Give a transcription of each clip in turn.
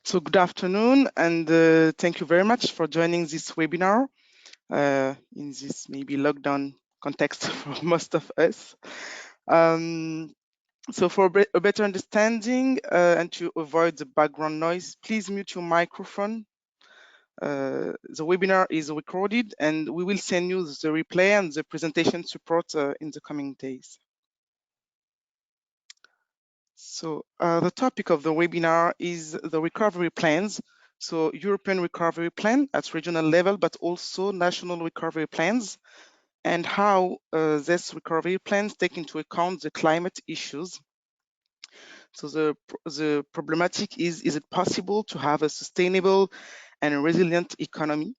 So good afternoon, and thank you very much for joining this webinar in this maybe lockdown context for most of us. So for a better understanding and to avoid the background noise, please mute your microphone. The webinar is recorded and we will send you the replay and the presentation support in the coming days. So the topic of the webinar is the recovery plans. So European recovery plan at regional level, but also national recovery plans, and how these recovery plans take into account the climate issues. So the problematic is it possible to have a sustainable and resilient economy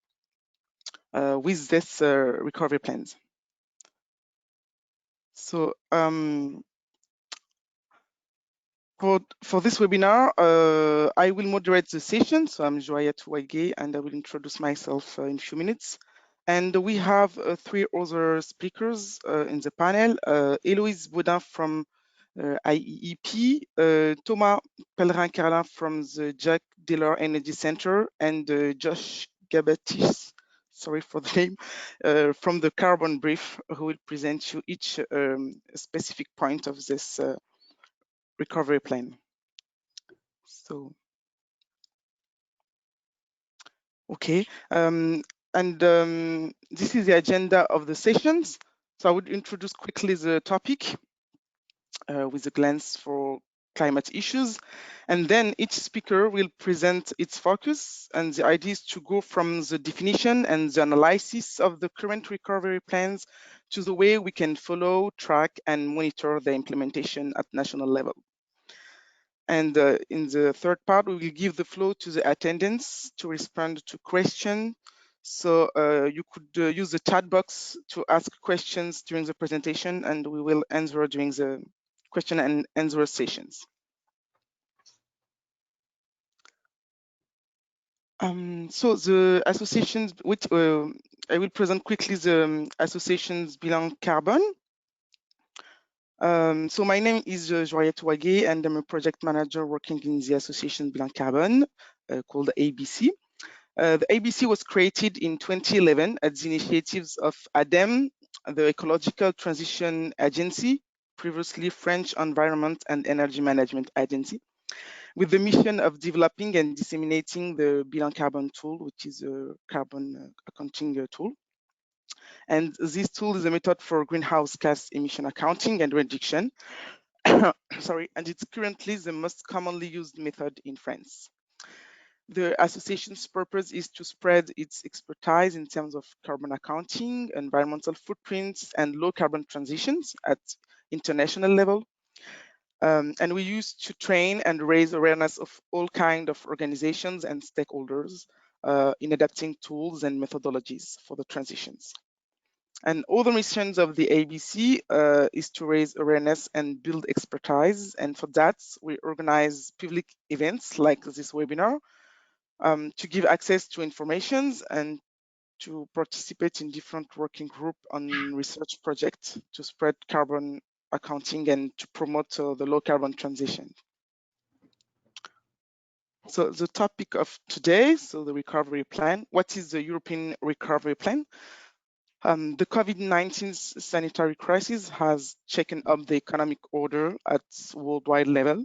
with this recovery plans? So for this webinar, I will moderate the session. So I'm Jouairyatou, Wague, and I will introduce myself in a few minutes. And we have three other speakers in the panel. Eloise Bodin from IEEP, Thomas Pellerin-Carlin from the Jacques Delors Energy Center, and Jacques Gabbatiss, sorry for the name, from the CarbonBrief, who will present you each specific point of this recovery plan. So, okay, this is the agenda of the sessions. So I would introduce quickly the topic with a glance for climate issues, and then each speaker will present its focus, and the idea is to go from the definition and the analysis of the current recovery plans to the way we can follow, track, and monitor the implementation at national level. And in the third part, we will give the floor to the attendants to respond to questions. So you could use the chat box to ask questions during the presentation, and we will answer during the question and answer sessions. So the associations, which I will present quickly the associations Bilan, Carbone. So my name is Jouairyatou Wague, and I'm a project manager working in the association Bilan-Carbone called ABC. The ABC was created in 2011 at the initiatives of ADEME, the Ecological Transition Agency, previously French Environment and Energy Management Agency, with the mission of developing and disseminating the Bilan-Carbone tool, which is a carbon accounting tool. And this tool is a method for greenhouse gas emission accounting and reduction. Sorry, and it's currently the most commonly used method in France. The association's purpose is to spread its expertise in terms of carbon accounting, environmental footprints, and low carbon transitions at international level. And we used to train and raise awareness of all kinds of organizations and stakeholders in adapting tools and methodologies for the transitions. And all the missions of the ABC is to raise awareness and build expertise. And for that, we organize public events like this webinar to give access to information and to participate in different working groups on research projects to spread carbon accounting and to promote the low carbon transition. So the topic of today, so the recovery plan. What is the European recovery plan? The COVID-19 sanitary crisis has shaken up the economic order at worldwide level,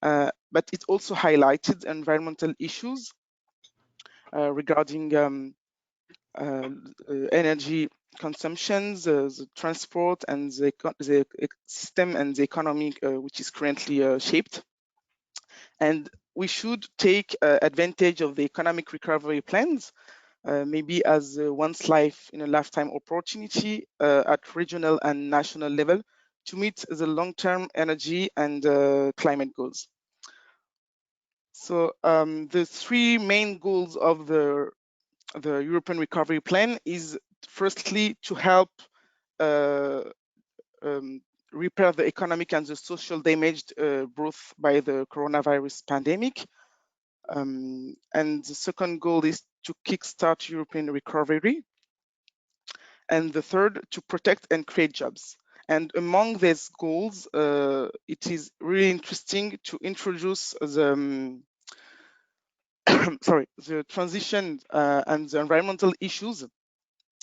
but it also highlighted environmental issues regarding energy consumptions, the transport, and the system and the economy, which is currently shaped. And we should take advantage of the economic recovery plans, maybe as a once life in a lifetime opportunity at regional and national level to meet the long-term energy and climate goals. So the three main goals of the European Recovery Plan is firstly to help repair the economic and the social damage brought by the coronavirus pandemic. And the second goal is to kickstart European recovery. And the third, to protect and create jobs. And among these goals, it is really interesting to introduce the transition and the environmental issues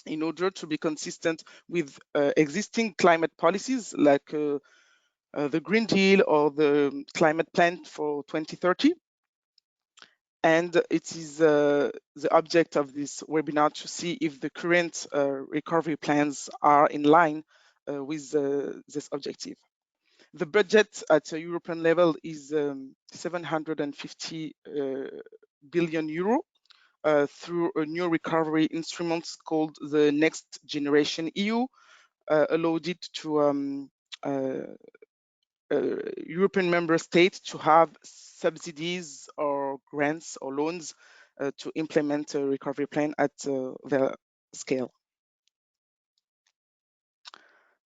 in order to be consistent with existing climate policies like the Green Deal or the climate plan for 2030. And it is the object of this webinar to see if the current recovery plans are in line with this objective. The budget at a European level is 750 billion euro through a new recovery instrument called the Next Generation EU, allowed it to European member states to have subsidies or grants or loans to implement a recovery plan at their scale.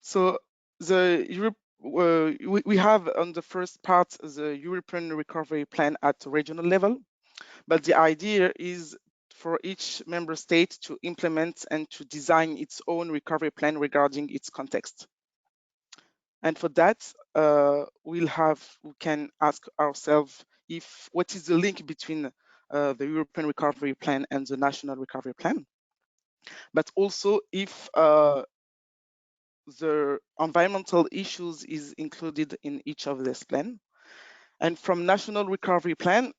So the Europe, we have on the first part the European recovery plan at regional level, but the idea is for each member state to implement and to design its own recovery plan regarding its context. And for that, we can ask ourselves what is the link between the European Recovery Plan and the National Recovery Plan, but also if the environmental issues is included in each of this plan. And from National Recovery Plan,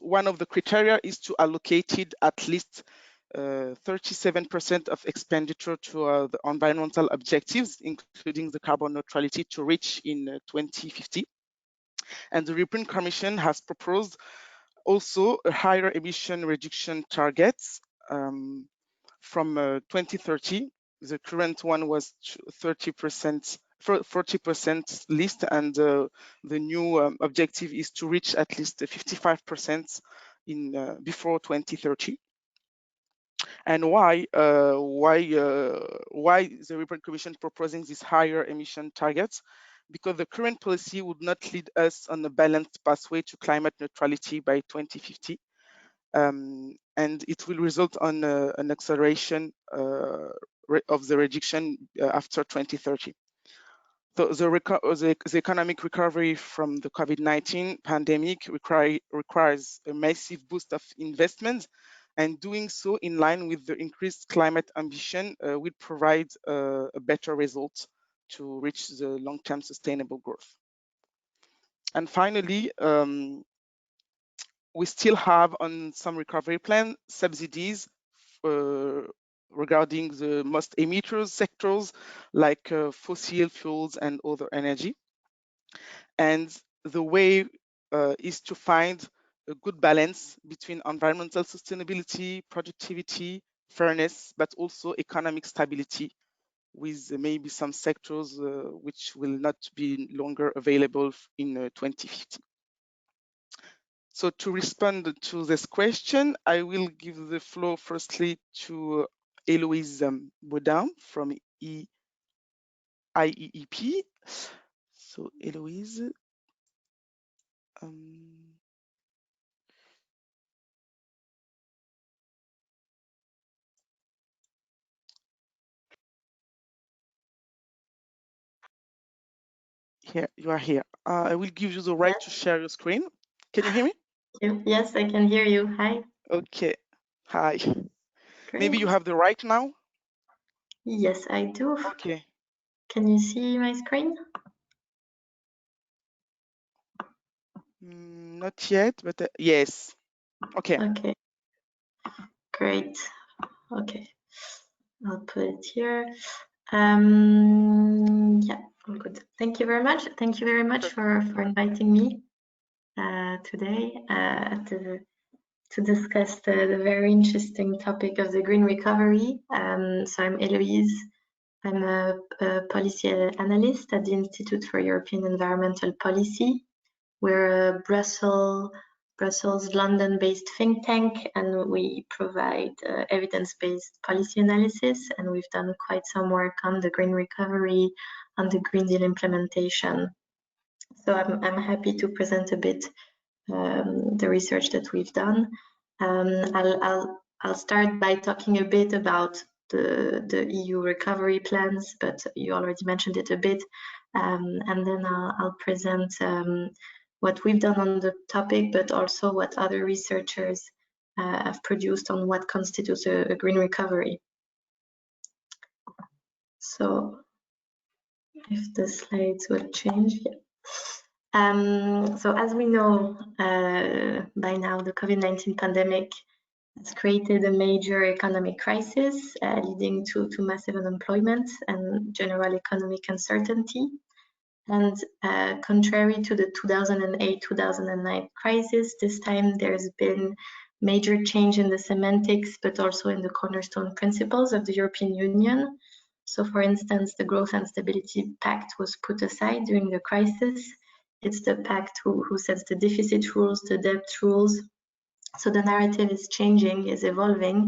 one of the criteria is to allocate it at least 37% of expenditure to the environmental objectives, including the carbon neutrality to reach in 2050. And the European Commission has proposed also a higher emission reduction targets from 2030. The current one was 30%, 40% list, and the new objective is to reach at least 55% in before 2030. And why the European Commission proposing these higher emission targets? Because the current policy would not lead us on a balanced pathway to climate neutrality by 2050. And it will result on an acceleration of the reduction after 2030. So the economic recovery from the COVID-19 pandemic requires a massive boost of investment, and doing so in line with the increased climate ambition will provide a better result to reach the long-term sustainable growth. And finally, we still have on some recovery plan subsidies regarding the most emitters sectors like fossil fuels and other energy. And the way is to find a good balance between environmental sustainability, productivity, fairness, but also economic stability, with maybe some sectors which will not be longer available in 2050. So to respond to this question, I will give the floor firstly to Eloise Bodin from IEEP. So Eloise. Here, you are here. I will give you the right to share your screen. Can you hear me? Yes, I can hear you. Hi. Okay. Hi. Great. Maybe you have the right now? Yes, I do. Okay. Can you see my screen? Not yet, but yes. Okay. Okay. Great. Okay. I'll put it here. Yeah, I'm good. Thank you very much. Thank you very much for inviting me today to discuss the very interesting topic of the green recovery. So I'm Eloise. I'm a policy analyst at the Institute for European Environmental Policy. We're a Brussels, London-based think tank, and we provide evidence-based policy analysis. And we've done quite some work on the green recovery, on the Green Deal implementation. So I'm happy to present a bit the research that we've done. I'll start by talking a bit about the EU recovery plans, but you already mentioned it a bit, and then I'll present what we've done on the topic, but also what other researchers have produced on what constitutes a green recovery. So if the slides will change. So as we know by now, the COVID-19 pandemic has created a major economic crisis, leading to massive unemployment and general economic uncertainty. And contrary to the 2008-2009 crisis, this time there's been major change in the semantics, but also in the cornerstone principles of the European Union. So for instance, the Growth and Stability Pact was put aside during the crisis. It's the pact who sets the deficit rules, the debt rules. So the narrative is changing, is evolving.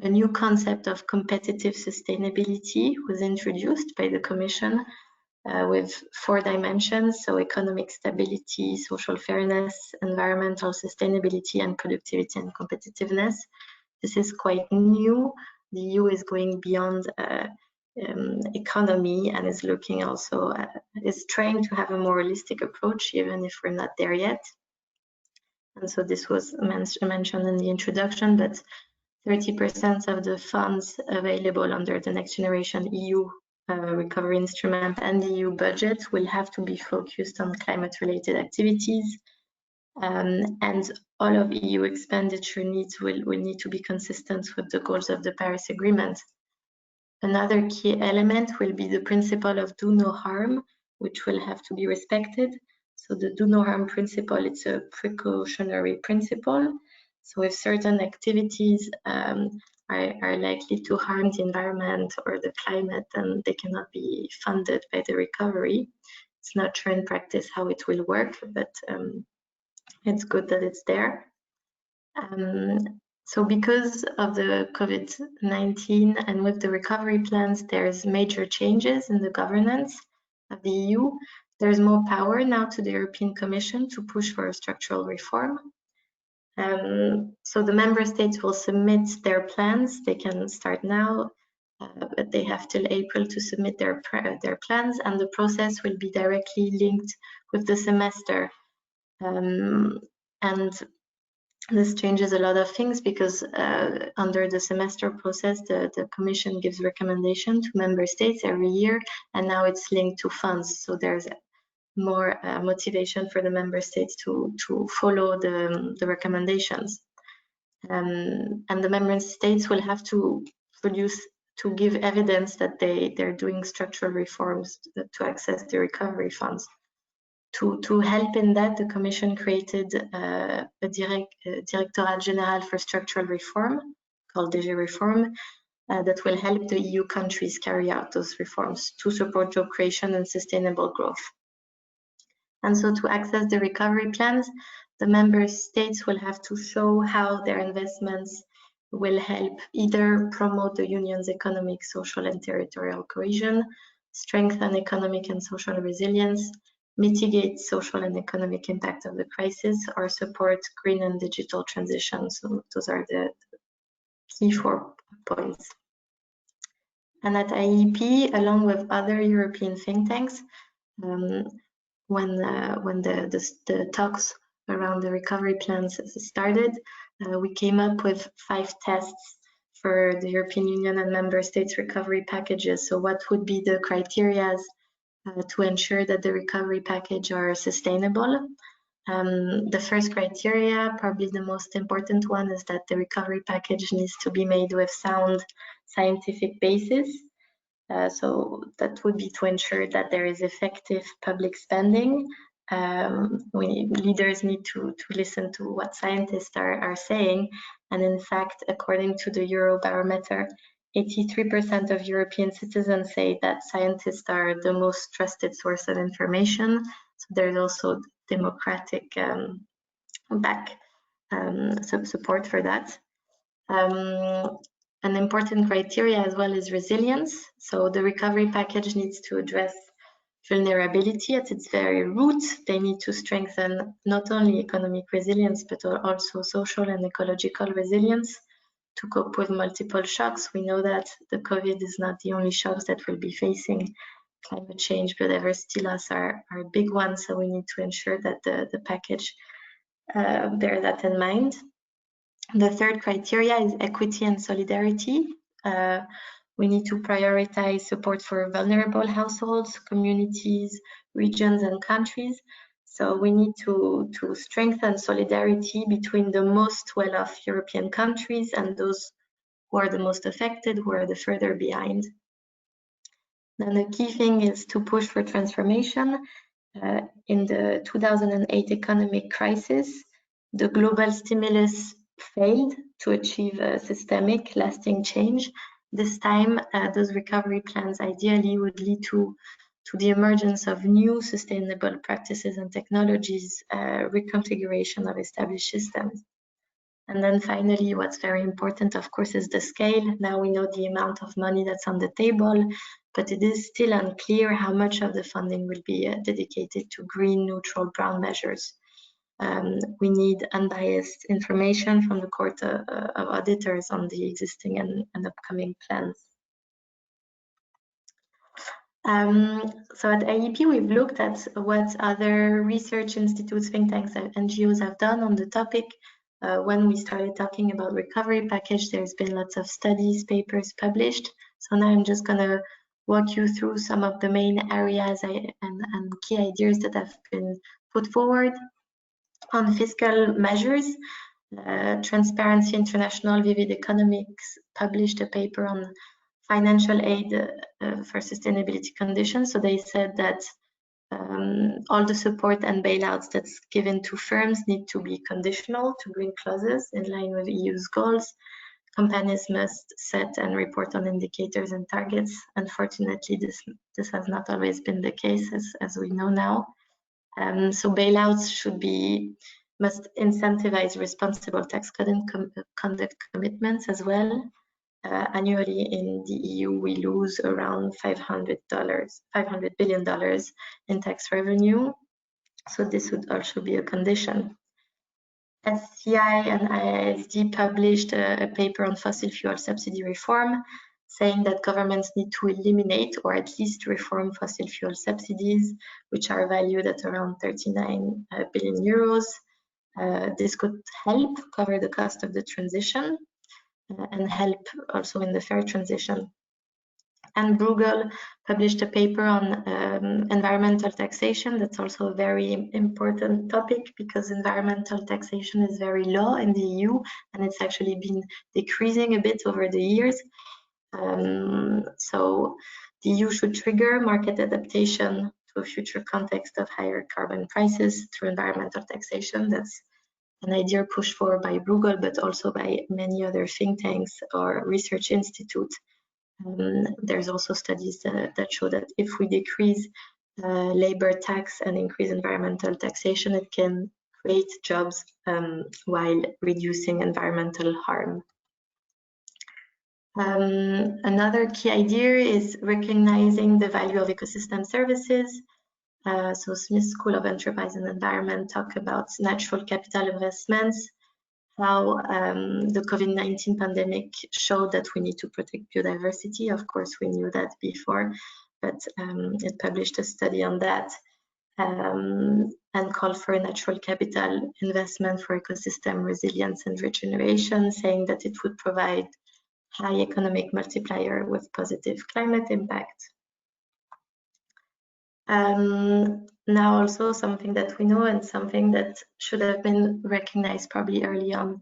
A new concept of competitive sustainability was introduced by the Commission with 4 dimensions, so economic stability, social fairness, environmental sustainability, and productivity and competitiveness. This is quite new. The EU is going beyond economy and is looking also, is trying to have a more holistic approach, even if we're not there yet. And so this was mentioned in the introduction, but 30% of the funds available under the Next Generation EU recovery instrument and the EU budget will have to be focused on climate-related activities, and all of EU expenditure needs will need to be consistent with the goals of the Paris Agreement. Another key element will be the principle of do no harm, which will have to be respected. So the do no harm principle, it's a precautionary principle. So if certain activities are likely to harm the environment or the climate, then they cannot be funded by the recovery. It's not sure in practice how it will work, but it's good that it's there. So because of the COVID-19 and with the recovery plans, there's major changes in the governance of the EU. There's more power now to the European Commission to push for a structural reform. So the member states will submit their plans. They can start now, but they have till April to submit their plans, and the process will be directly linked with the semester. And this changes a lot of things because under the semester process, the Commission gives recommendation to member states every year, and now it's linked to funds. So there's more motivation for the member states to follow the recommendations. And the member states will have to give evidence that they're doing structural reforms to access the recovery funds. To help in that, the Commission created a Directorate General for Structural Reform, called DG Reform, that will help the EU countries carry out those reforms to support job creation and sustainable growth. And so to access the recovery plans, the member states will have to show how their investments will help either promote the Union's economic, social, and territorial cohesion, strengthen economic and social resilience, mitigate social and economic impact of the crisis, or support green and digital transition. So those are the key 4 points. And at IEP, along with other European think tanks, when the talks around the recovery plans started, we came up with 5 tests for the European Union and member states recovery packages. So what would be the criteria to ensure that the recovery package are sustainable? The first criteria, probably the most important one, is that the recovery package needs to be made with sound scientific basis. So that would be to ensure that there is effective public spending. Leaders need to listen to what scientists are saying. And in fact, according to the Eurobarometer, 83% of European citizens say that scientists are the most trusted source of information. So there's also democratic support for that. An important criteria as well is resilience. So the recovery package needs to address vulnerability at its very root. They need to strengthen not only economic resilience, but also social and ecological resilience to cope with multiple shocks. We know that the COVID is not the only shocks that we'll be facing climate change, biodiversity loss are big ones, so we need to ensure that the package bear that in mind. The third criteria is equity and solidarity. We need to prioritize support for vulnerable households, communities, regions, and countries. So we need to strengthen solidarity between the most well-off European countries and those who are the most affected, who are the further behind. Then the key thing is to push for transformation. In the 2008 economic crisis, the global stimulus failed to achieve a systemic, lasting change. This time, those recovery plans ideally would lead to the emergence of new sustainable practices and technologies, reconfiguration of established systems. And then finally, what's very important, of course, is the scale. Now we know the amount of money that's on the table, but it is still unclear how much of the funding will be dedicated to green, neutral, brown measures. We need unbiased information from the Court of Auditors on the existing and upcoming plans. So at AEP, we've looked at what other research institutes, think tanks, and NGOs have done on the topic. When we started talking about recovery package, there's been lots of studies, papers published. So now I'm just going to walk you through some of the main areas and key ideas that have been put forward. On fiscal measures, Transparency International, Vivid Economics published a paper on financial aid for sustainability conditions. So they said that all the support and bailouts that's given to firms need to be conditional to green clauses in line with EU's goals. Companies must set and report on indicators and targets. Unfortunately, this has not always been the case, as we know now. So bailouts must incentivize responsible tax conduct commitments as well. Annually in the EU, we lose around $500 billion in tax revenue. So this would also be a condition. SCI and IISD published a paper on fossil fuel subsidy reform, saying that governments need to eliminate or at least reform fossil fuel subsidies, which are valued at around 39 billion euros. This could help cover the cost of the transition and help also in the fair transition. And Bruegel published a paper on environmental taxation. That's also a very important topic because environmental taxation is very low in the EU and it's actually been decreasing a bit over the years. So the EU should trigger market adaptation to a future context of higher carbon prices through environmental taxation. That's an idea pushed forward by Bruegel, but also by many other think tanks or research institutes. There's also studies that show that if we decrease labor tax and increase environmental taxation, it can create jobs while reducing environmental harm. Another key idea is recognizing the value of ecosystem services. So Smith School of Enterprise and Environment talk about natural capital investments, how the COVID-19 pandemic showed that we need to protect biodiversity. Of course, we knew that before, but it published a study on that and called for a natural capital investment for ecosystem resilience and regeneration, saying that it would provide high economic multiplier with positive climate impact. Now also something that we know and something that should have been recognized probably earlier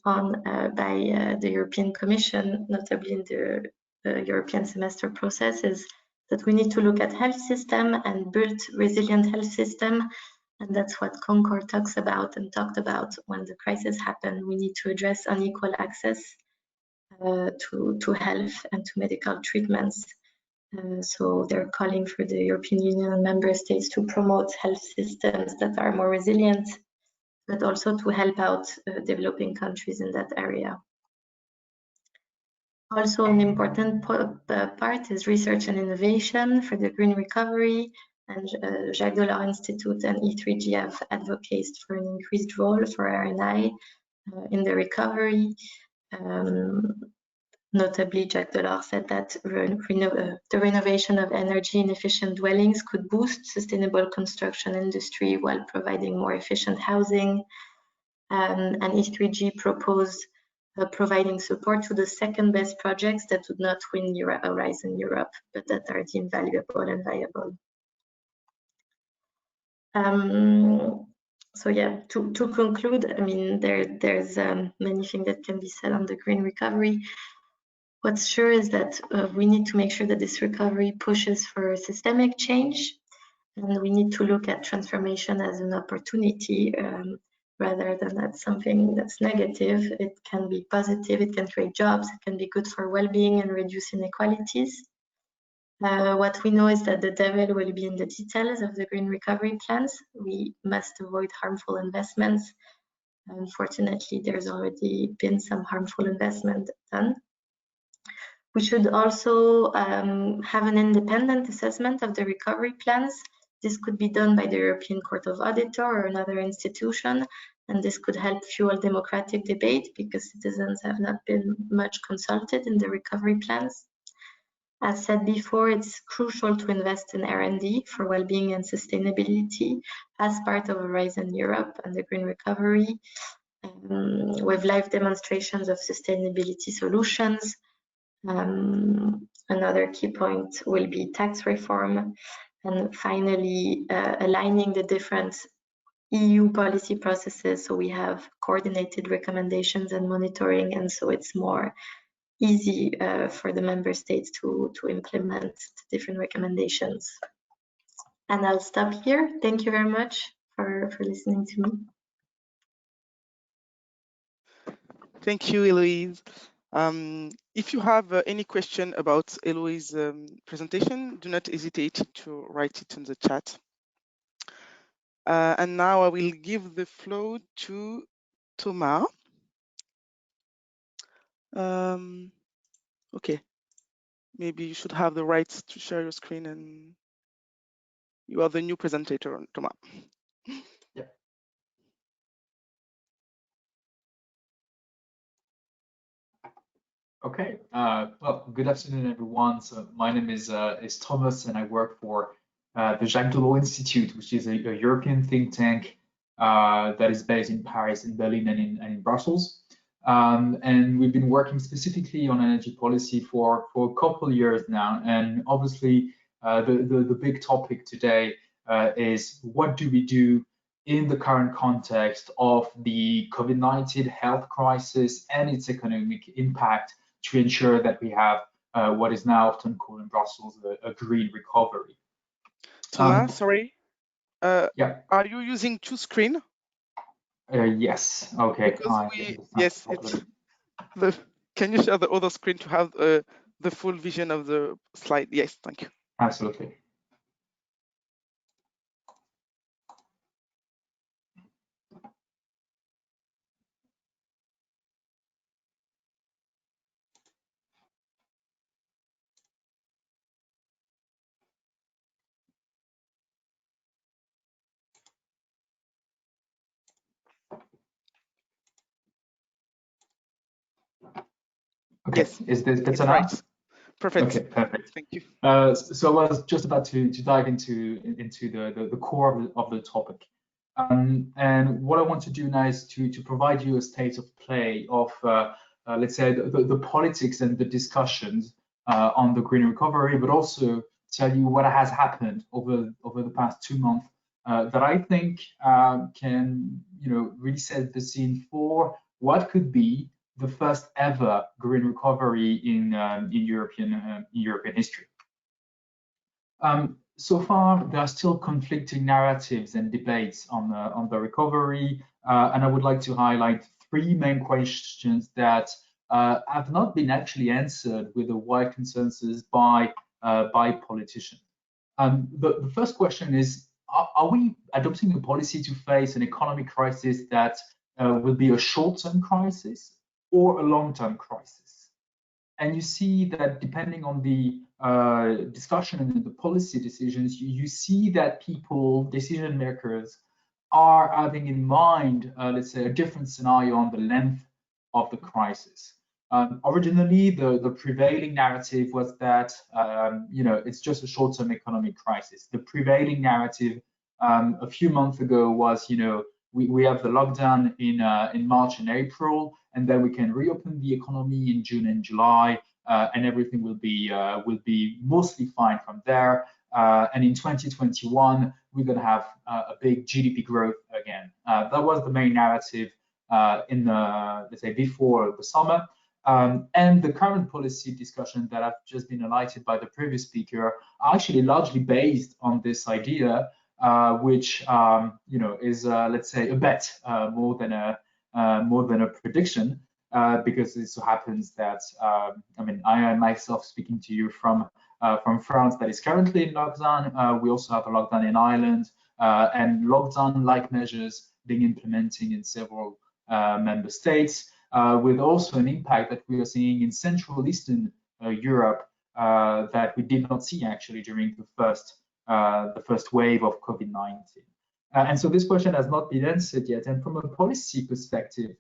on by the European Commission, notably in the European semester process, is that we need to look at health system and build resilient health system. And that's what Concord talks about and talked about when the crisis happened. We need to address unequal access to health and to medical treatments. So they're calling for the European Union and member states to promote health systems that are more resilient, but also to help out developing countries in that area. Also, an important part is research and innovation for the green recovery, and Jacques Delors Institute and E3G have advocated for an increased role for R&I in the recovery. Notably, Jacques Delors said that the renovation of energy inefficient dwellings could boost sustainable construction industry while providing more efficient housing. And E3G proposed providing support to the second best projects that would not win Horizon Europe, but that are deemed valuable and viable. So yeah, to conclude, I mean, there's many things that can be said on the green recovery. What's sure is that we need to make sure that this recovery pushes for systemic change, and we need to look at transformation as an opportunity rather than as something that's negative. It can be positive, it can create jobs, it can be good for well-being and reduce inequalities. What we know is that the devil will be in the details of the green recovery plans. We must avoid harmful investments. Unfortunately, there's already been some harmful investment done. We should also have an independent assessment of the recovery plans. This could be done by the European Court of Auditor or another institution, and this could help fuel democratic debate because citizens have not been much consulted in the recovery plans. As said before, it's crucial to invest in R&D for well-being and sustainability as part of Horizon Europe and the green recovery, with live demonstrations of sustainability solutions. Another key point will be tax reform, and finally aligning the different EU policy processes so we have coordinated recommendations and monitoring, and so it's more easy for the member states to implement the different recommendations. And I'll stop here. Thank you very much for listening to me. Thank you, Eloise. If you have any question about Eloise's presentation, do not hesitate to write it in the chat. And now I will give the floor to Thomas. Okay, maybe you should have the rights to share your screen, and you are the new presenter, Thomas. Yeah. Okay. Well, good afternoon, everyone. So my name is Thomas, and I work for the Jacques Delors Institute, which is a European think tank that is based in Paris, in Berlin, and in Brussels. And we've been working specifically on energy policy for a couple of years now. And obviously, the big topic today is what do we do in the current context of the COVID-19 health crisis and its economic impact to ensure that we have what is now often called in Brussels a green recovery. Thomas, sorry. Yeah. Are you using two screens? Yes. Okay. Yes. Can you share the other screen to have the full vision of the slide? Yes. Thank you. Absolutely. Okay. Yes. Is this better now? Right. Perfect. Okay, perfect. Thank you. So I was just about to dive into the core of the topic. And what I want to do now is to provide you a state of play of, let's say, the politics and the discussions on the green recovery, but also tell you what has happened over the past 2 months that I think can, really set the scene for what could be the first ever green recovery in European history. So far, there are still conflicting narratives and debates on the recovery, and I would like to highlight 3 main questions that have not been actually answered with a wide consensus by politicians. The first question is: are we adopting a policy to face an economic crisis that will be a short-term crisis or a long-term crisis? And you see that depending on the discussion and the policy decisions, you see that decision makers, are having in mind, let's say, a different scenario on the length of the crisis. Originally, the prevailing narrative was that it's just a short-term economic crisis. The prevailing narrative a few months ago was we have the lockdown in March and April, and then we can reopen the economy in June and July, and everything will be mostly fine from there. And in 2021, we're going to have a big GDP growth again. That was the main narrative in let's say before the summer. And the current policy discussion that have just been highlighted by the previous speaker are actually largely based on this idea, which is let's say a bet more than a prediction, because it so happens that I am myself speaking to you from France that is currently in lockdown. We also have a lockdown in Ireland, and lockdown-like measures being implemented in several member states, with also an impact that we are seeing in Central Eastern Europe that we did not see actually during the first wave of COVID-19. And so this question has not been answered yet. And from a policy perspective,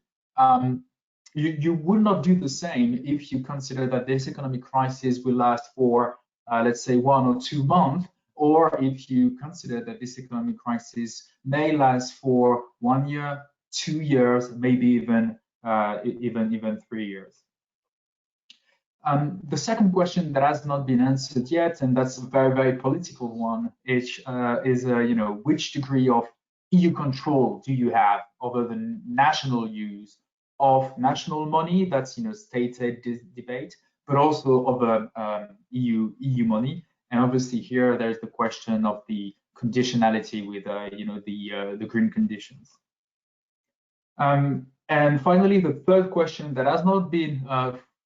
you would not do the same if you consider that this economic crisis will last for, let's say, 1 or 2 months, or if you consider that this economic crisis may last for 1 year, 2 years, maybe even 3 years. The second question that has not been answered yet, and that's a very, very political one, is which degree of EU control do you have over the national use of national money? That's state aid debate, but also over EU money. And obviously here there's the question of the conditionality with the green conditions. And finally, the third question that has not been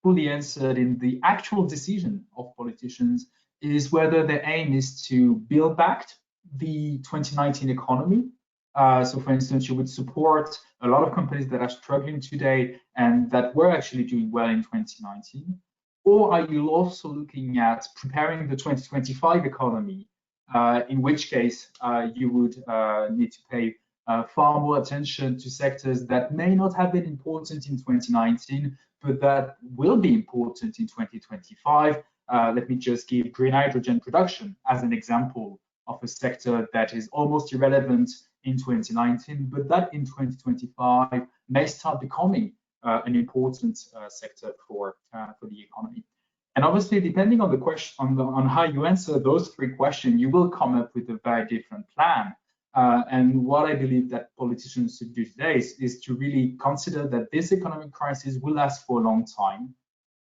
fully answered in the actual decision of politicians is whether the aim is to build back the 2019 economy. So for instance, you would support a lot of companies that are struggling today and that were actually doing well in 2019. Or are you also looking at preparing the 2025 economy, in which case you would need to pay far more attention to sectors that may not have been important in 2019, but that will be important in 2025. Let me just give green hydrogen production as an example of a sector that is almost irrelevant in 2019, but that in 2025 may start becoming an important sector for the economy. And obviously, depending on the question, on how you answer those three questions, you will come up with a very different plan. And what I believe that politicians should do today is to really consider that this economic crisis will last for a long time.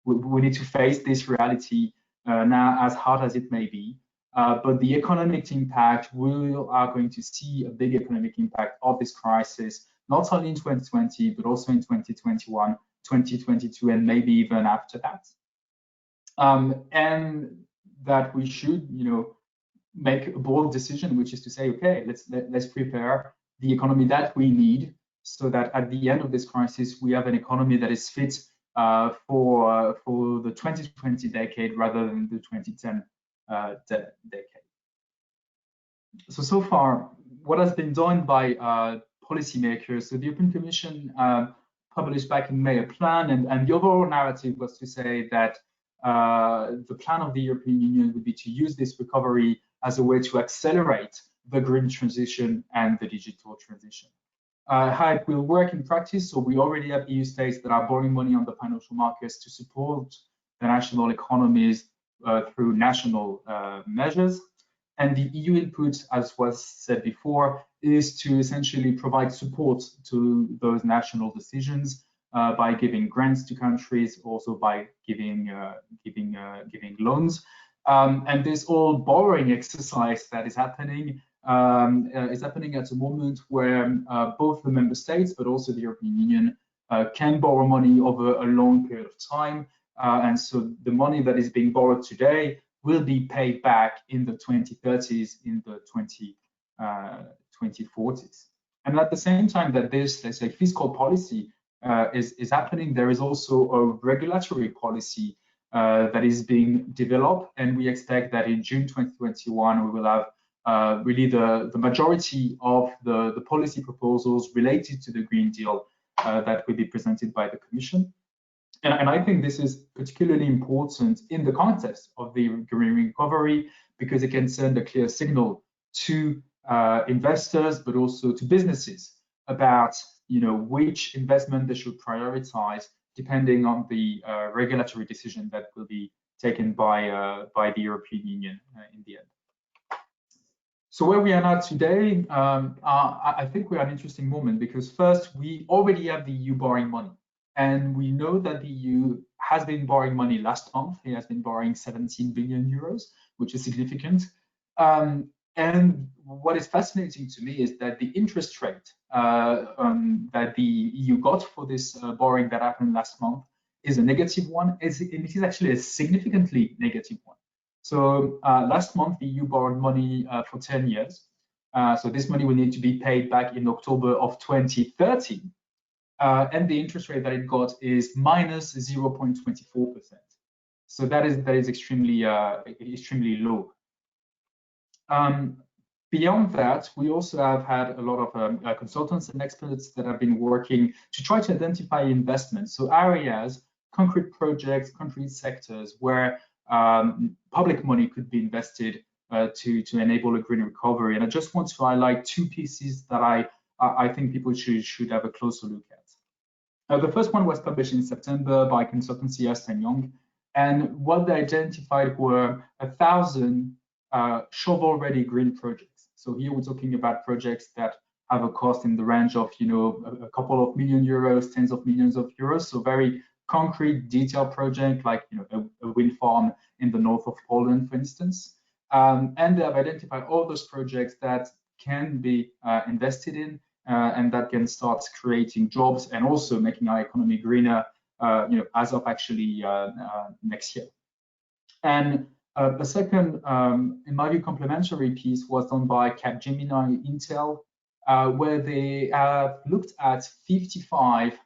We need to face this reality now, as hard as it may be. But the economic impact, we are going to see a big economic impact of this crisis, not only in 2020, but also in 2021, 2022, and maybe even after that. And that we should, make a bold decision, which is to say, okay, let's prepare the economy that we need, so that at the end of this crisis, we have an economy that is fit for the 2020 decade rather than the 2010 decade. So far, what has been done by policymakers? So the European Commission published back in May a plan, and the overall narrative was to say that the plan of the European Union would be to use this recovery as a way to accelerate the green transition and the digital transition. How it will work in practice, so we already have EU states that are borrowing money on the financial markets to support the national economies through national measures. And the EU input, as was said before, is to essentially provide support to those national decisions by giving grants to countries, also by giving loans. And this whole borrowing exercise that is happening at a moment where both the member states, but also the European Union, can borrow money over a long period of time. And so the money that is being borrowed today will be paid back in the 2030s, in the 2040s. And at the same time that this, let's say, fiscal policy is happening, there is also a regulatory policy that is being developed, and we expect that in June 2021 we will have really the majority of the policy proposals related to the Green Deal that will be presented by the Commission. And I think this is particularly important in the context of the green recovery, because it can send a clear signal to investors, but also to businesses about which investment they should prioritize depending on the regulatory decision that will be taken by the European Union in the end. So where we are now today, I think we're at an interesting moment, because first, we already have the EU borrowing money. And we know that the EU has been borrowing money last month. It has been borrowing 17 billion euros, which is significant. And what is fascinating to me is that the interest rate that the EU got for this borrowing that happened last month is a negative one. It is actually a significantly negative one. So last month, the EU borrowed money for 10 years. So this money will need to be paid back in October of 2030. And the interest rate that it got is minus 0.24%. So that is extremely low. Beyond that, we also have had a lot of consultants and experts that have been working to try to identify investments, so areas, concrete projects, concrete sectors where public money could be invested to enable a green recovery. And I just want to highlight two pieces that I think people should have a closer look at. The first one was published in September by consultancy Ernst & Young, and what they identified were 1,000 shovel-ready green projects. So here we're talking about projects that have a cost in the range of a couple of million euros, tens of millions of euros. So very concrete, detailed project like a wind farm in the north of Poland, for instance. And they have identified all those projects that can be invested in. And that can start creating jobs and also making our economy greener, as of actually next year. And the second, in my view, complementary piece was done by Capgemini Intel, where they have looked at 55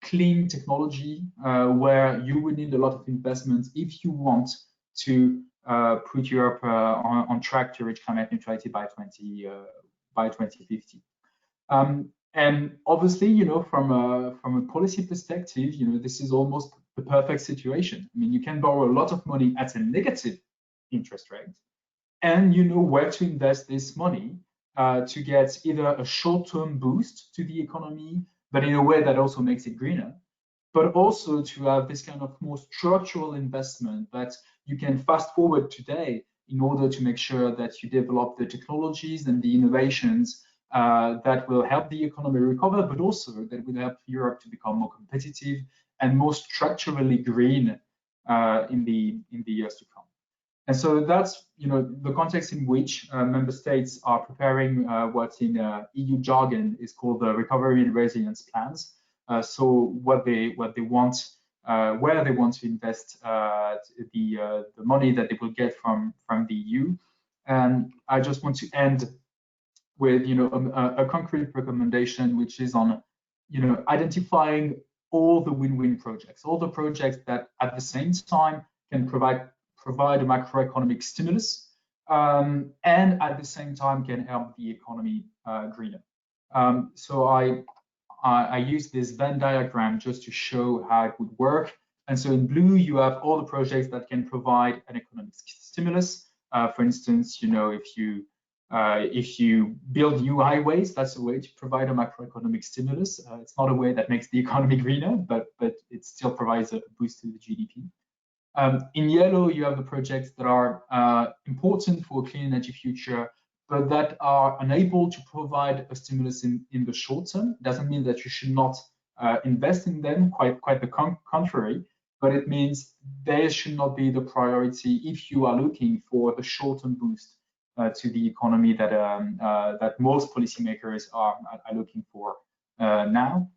clean technology where you would need a lot of investment if you want to put Europe on track to reach climate neutrality by 2050. And obviously, from a policy perspective, this is almost the perfect situation. I mean, you can borrow a lot of money at a negative interest rate, and you know where to invest this money to get either a short-term boost to the economy, but in a way that also makes it greener, but also to have this kind of more structural investment that you can fast forward today in order to make sure that you develop the technologies and the innovations that will help the economy recover, but also that will help Europe to become more competitive and more structurally green in the years to come. And so that's the context in which member states are preparing what in EU jargon is called the recovery and resilience plans. So what they want, where they want to invest the money that they will get from the EU. And I just want to end with a concrete recommendation, which is on identifying all the win-win projects, all the projects that at the same time can provide a macroeconomic stimulus and at the same time can help the economy greener. So I use this Venn diagram just to show how it would work. And so in blue, you have all the projects that can provide an economic stimulus. For instance, if you build new highways, that's a way to provide a macroeconomic stimulus. It's not a way that makes the economy greener, but it still provides a boost to the GDP. In yellow, you have the projects that are important for a clean energy future, but that are unable to provide a stimulus in the short term. It doesn't mean that you should not invest in them, quite the contrary, but it means they should not be the priority if you are looking for the short-term boost to the economy that most policymakers are looking for now.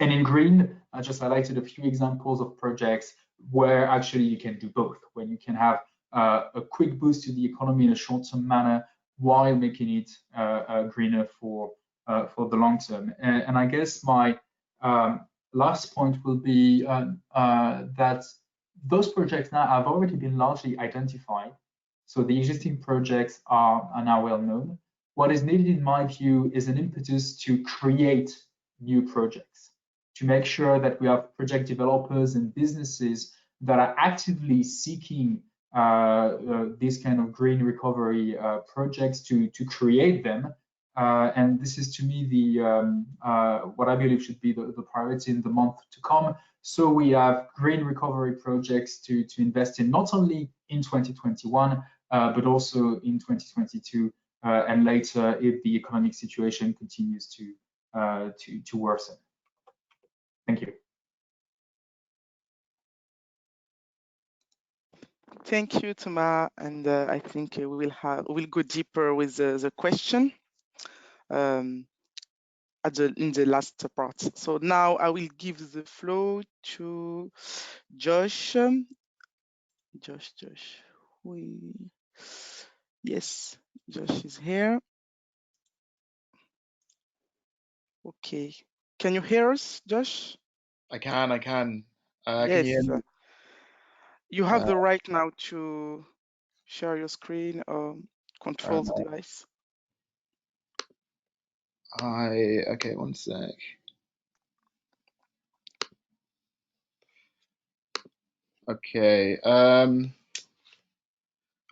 And in green, I just highlighted a few examples of projects where actually you can do both, when you can have a quick boost to the economy in a short-term manner while making it greener for the long term. And I guess my last point will be that those projects now have already been largely identified. So the existing projects are now well known. What is needed, in my view, is an impetus to create new projects. to make sure that we have project developers and businesses that are actively seeking these kind of green recovery projects to create them. And this is, to me, the what I believe should be the priority in the month to come. So we have green recovery projects to invest in, not only in 2021, but also in 2022 and later if the economic situation continues to worsen. Thank you. Thank you, Thomas. And I think we'll go deeper with the question in the last part. So now I will give the floor to Josh. Josh. Yes, Josh is here. Okay. Can you hear us, Josh? I can. Yes. Can you hear me? You have the right now to share your screen or control the device. Okay, one sec. Okay.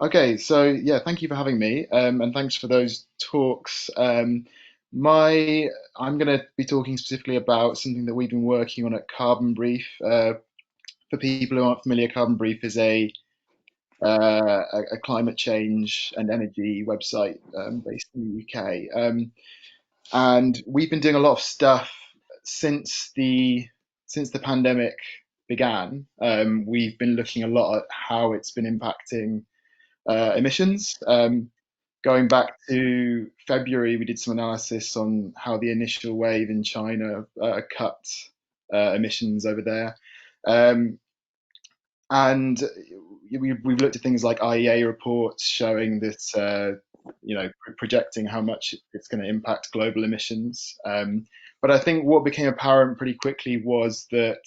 Okay, so yeah, thank you for having me, and thanks for those talks. I'm going to be talking specifically about something that we've been working on at CarbonBrief. For people who aren't familiar, CarbonBrief is a climate change and energy website based in the UK. And we've been doing a lot of stuff since the pandemic began. We've been looking a lot at how it's been impacting emissions. Going back to February, we did some analysis on how the initial wave in China cut emissions over there. And we've looked at things like IEA reports showing that, projecting how much it's going to impact global emissions. But I think what became apparent pretty quickly was that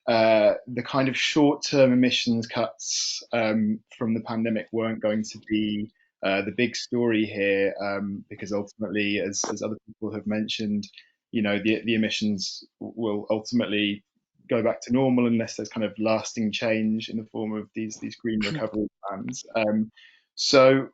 the kind of short-term emissions cuts from the pandemic weren't going to be the big story here, because ultimately, as other people have mentioned, the emissions will ultimately go back to normal unless there's kind of lasting change in the form of these green recovery plans. So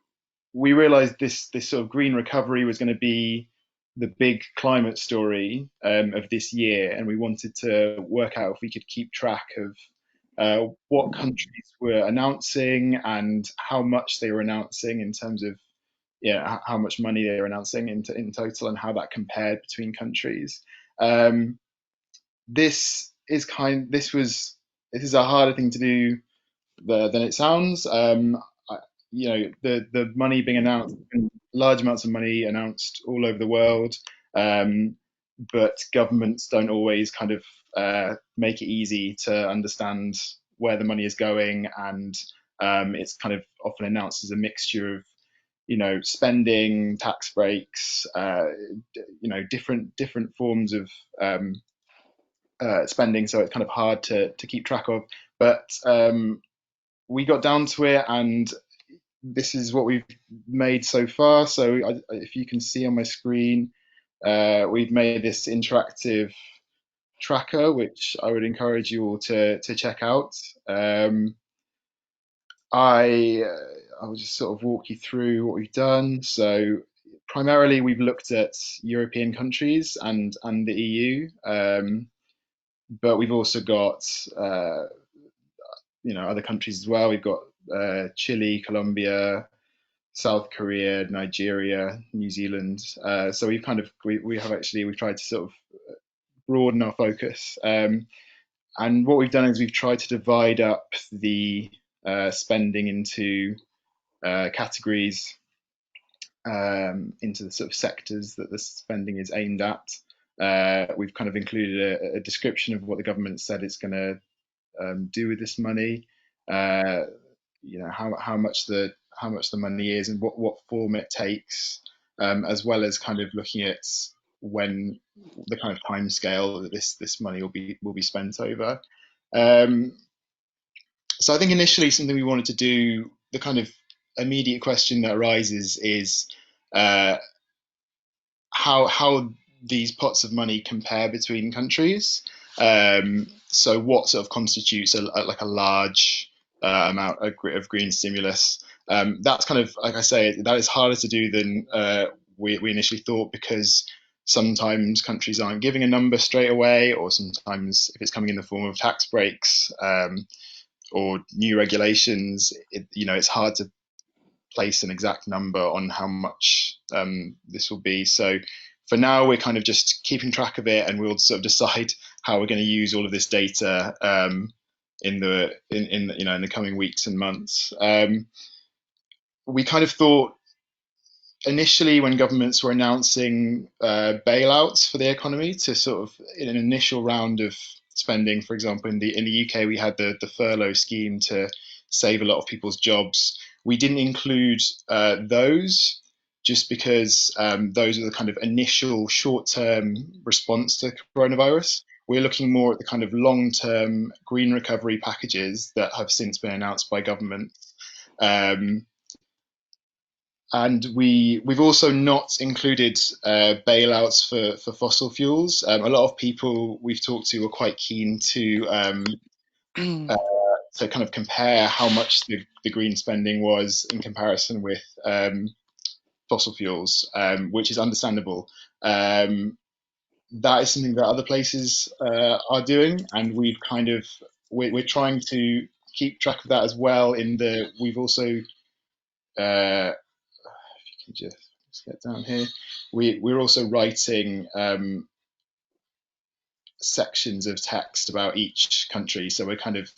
we realized this sort of green recovery was going to be the big climate story of this year, and we wanted to work out if we could keep track of what countries were announcing and how much they were announcing in terms of how much money they were announcing in total and how that compared between countries. This is a harder thing to do than it sounds. The money being announced, large amounts of money announced all over the world, but governments don't always kind of make it easy to understand where the money is going, and it's kind of often announced as a mixture of spending, tax breaks, different forms of spending, so it's kind of hard to keep track of. But we got down to it, and this is what we've made so far. So if you can see on my screen, we've made this interactive tracker, which I would encourage you all to check out. I will just sort of walk you through what we've done. So primarily we've looked at European countries and the EU, but we've also got other countries as well. We've got Chile, Colombia, South Korea, Nigeria, New Zealand. So we've tried to sort of broaden our focus. And what we've done is we've tried to divide up the spending into categories, into the sort of sectors that the spending is aimed at. We've kind of included a description of what the government said it's going to do with this money, how much the money is and what form it takes, as well as kind of looking at when the kind of time scale that this money will be spent over. So I think initially something we wanted to do, the kind of immediate question that arises is how these pots of money compare between countries. So what sort of constitutes like a large amount of green stimulus? That's kind of, like I say, that is harder to do than we initially thought, because sometimes countries aren't giving a number straight away, or sometimes if it's coming in the form of tax breaks or new regulations, it's hard to place an exact number on how much this will be. So for now, we're kind of just keeping track of it, and we'll sort of decide how we're going to use all of this data in the coming weeks and months. We kind of thought initially, when governments were announcing bailouts for the economy, to sort of, in an initial round of spending, for example, in the UK, we had the furlough scheme to save a lot of people's jobs. We didn't include those, just because those are the kind of initial short-term response to coronavirus. We're looking more at the kind of long-term green recovery packages that have since been announced by government. And we've also not included bailouts for fossil fuels. A lot of people we've talked to are quite keen to kind of compare how much the green spending was in comparison with fossil fuels, which is understandable. That is something that other places are doing, and we're trying to keep track of that as well. We've also just get down here. We're also writing sections of text about each country, so we're kind of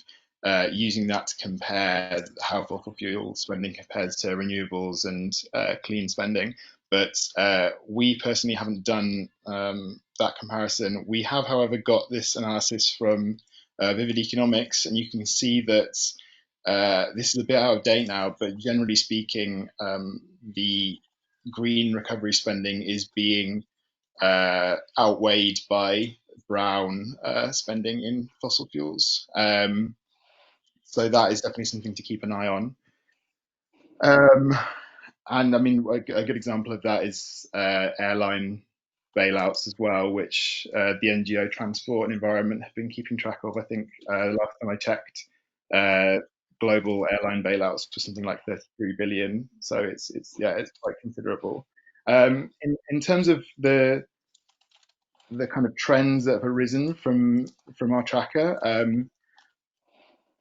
using that to compare how fossil fuel spending compares to renewables and clean spending. But we personally haven't done that comparison. We have, however, got this analysis from Vivid Economics, and you can see that this is a bit out of date now, but generally speaking, the green recovery spending is being outweighed by brown spending in fossil fuels. So that is definitely something to keep an eye on. And I mean, a good example of that is airline bailouts as well, which the NGO Transport and Environment have been keeping track of. I think last time I checked, global airline bailouts for something like 33 billion. So it's quite considerable. In terms of the kind of trends that have arisen from our tracker,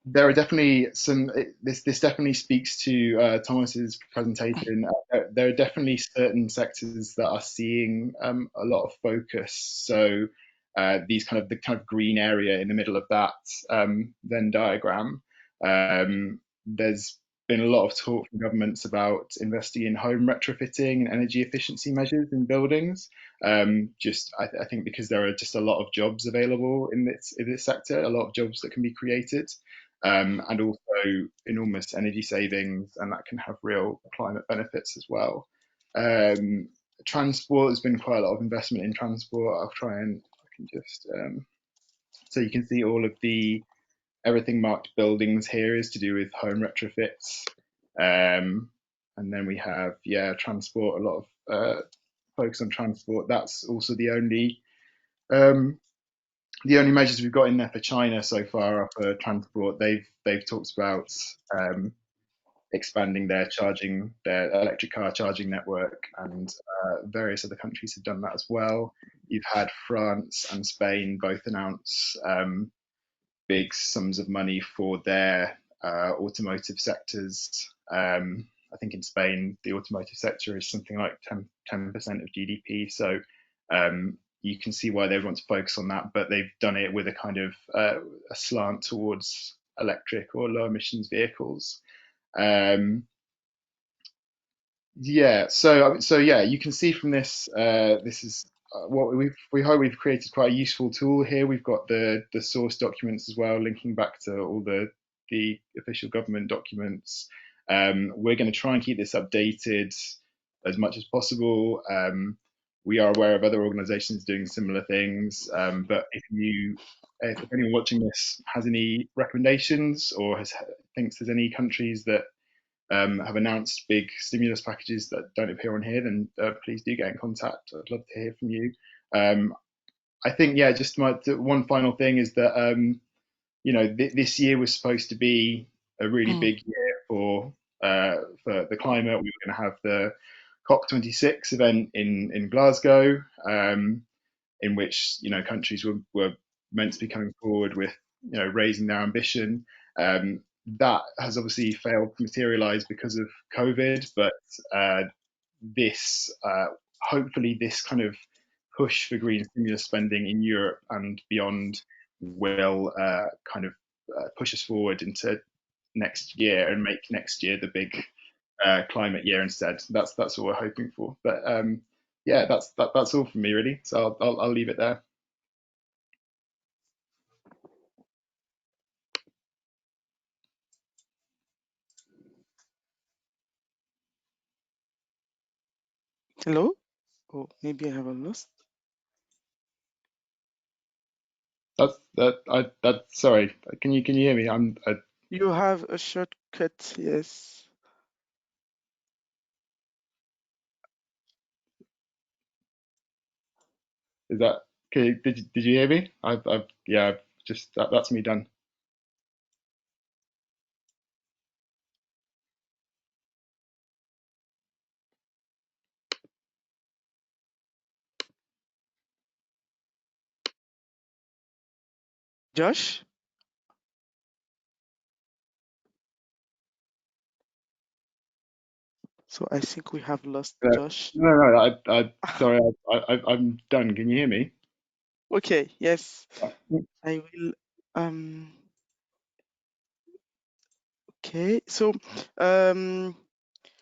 there are definitely some. This definitely speaks to Thomas's presentation. There are definitely certain sectors that are seeing a lot of focus. So the kind of green area in the middle of that Venn diagram. There's been a lot of talk from governments about investing in home retrofitting and energy efficiency measures in buildings. I think because there are just a lot of jobs available in this sector, a lot of jobs that can be created. And also enormous energy savings, and that can have real climate benefits as well. Transport, there's been quite a lot of investment in transport. So you can see all of everything marked buildings here is to do with home retrofits. And then we have, transport, a lot of focus on transport. That's also the only measures we've got in there for China so far are for transport. They've talked about expanding their electric car charging network, and various other countries have done that as well. You've had France and Spain both announce big sums of money for their automotive sectors. I think in Spain, the automotive sector is something like 10% of GDP. So you can see why they want to focus on that, but they've done it with a kind of a slant towards electric or low emissions vehicles. So you can see from this, this is what we hope we've created quite a useful tool here. We've got the source documents as well, linking back to all the official government documents. We're going to try and keep this updated as much as possible. We are aware of other organisations doing similar things, but if anyone watching this has any recommendations or thinks there's any countries that have announced big stimulus packages that don't appear on here, then please do get in contact. I'd love to hear from you. I think, yeah, just one final thing is that, this year was supposed to be a really big year for the climate. We were going to have the COP26 event in Glasgow, in which countries were meant to be coming forward with raising their ambition. That has obviously failed to materialize because of COVID, but this hopefully this kind of push for green stimulus spending in Europe and beyond will push us forward into next year and make next year the big climate year instead. That's what we're hoping for. But yeah, that's all from me really. So I'll leave it there. Hello? Oh, maybe I have a lost. Sorry. Can you hear me? You have a shortcut, yes. Is that okay? Did you hear me? Yeah. Just that's me done. Josh? So I think we have lost Josh. No. Sorry. I'm done. Can you hear me? Okay. Yes. I will. Okay. So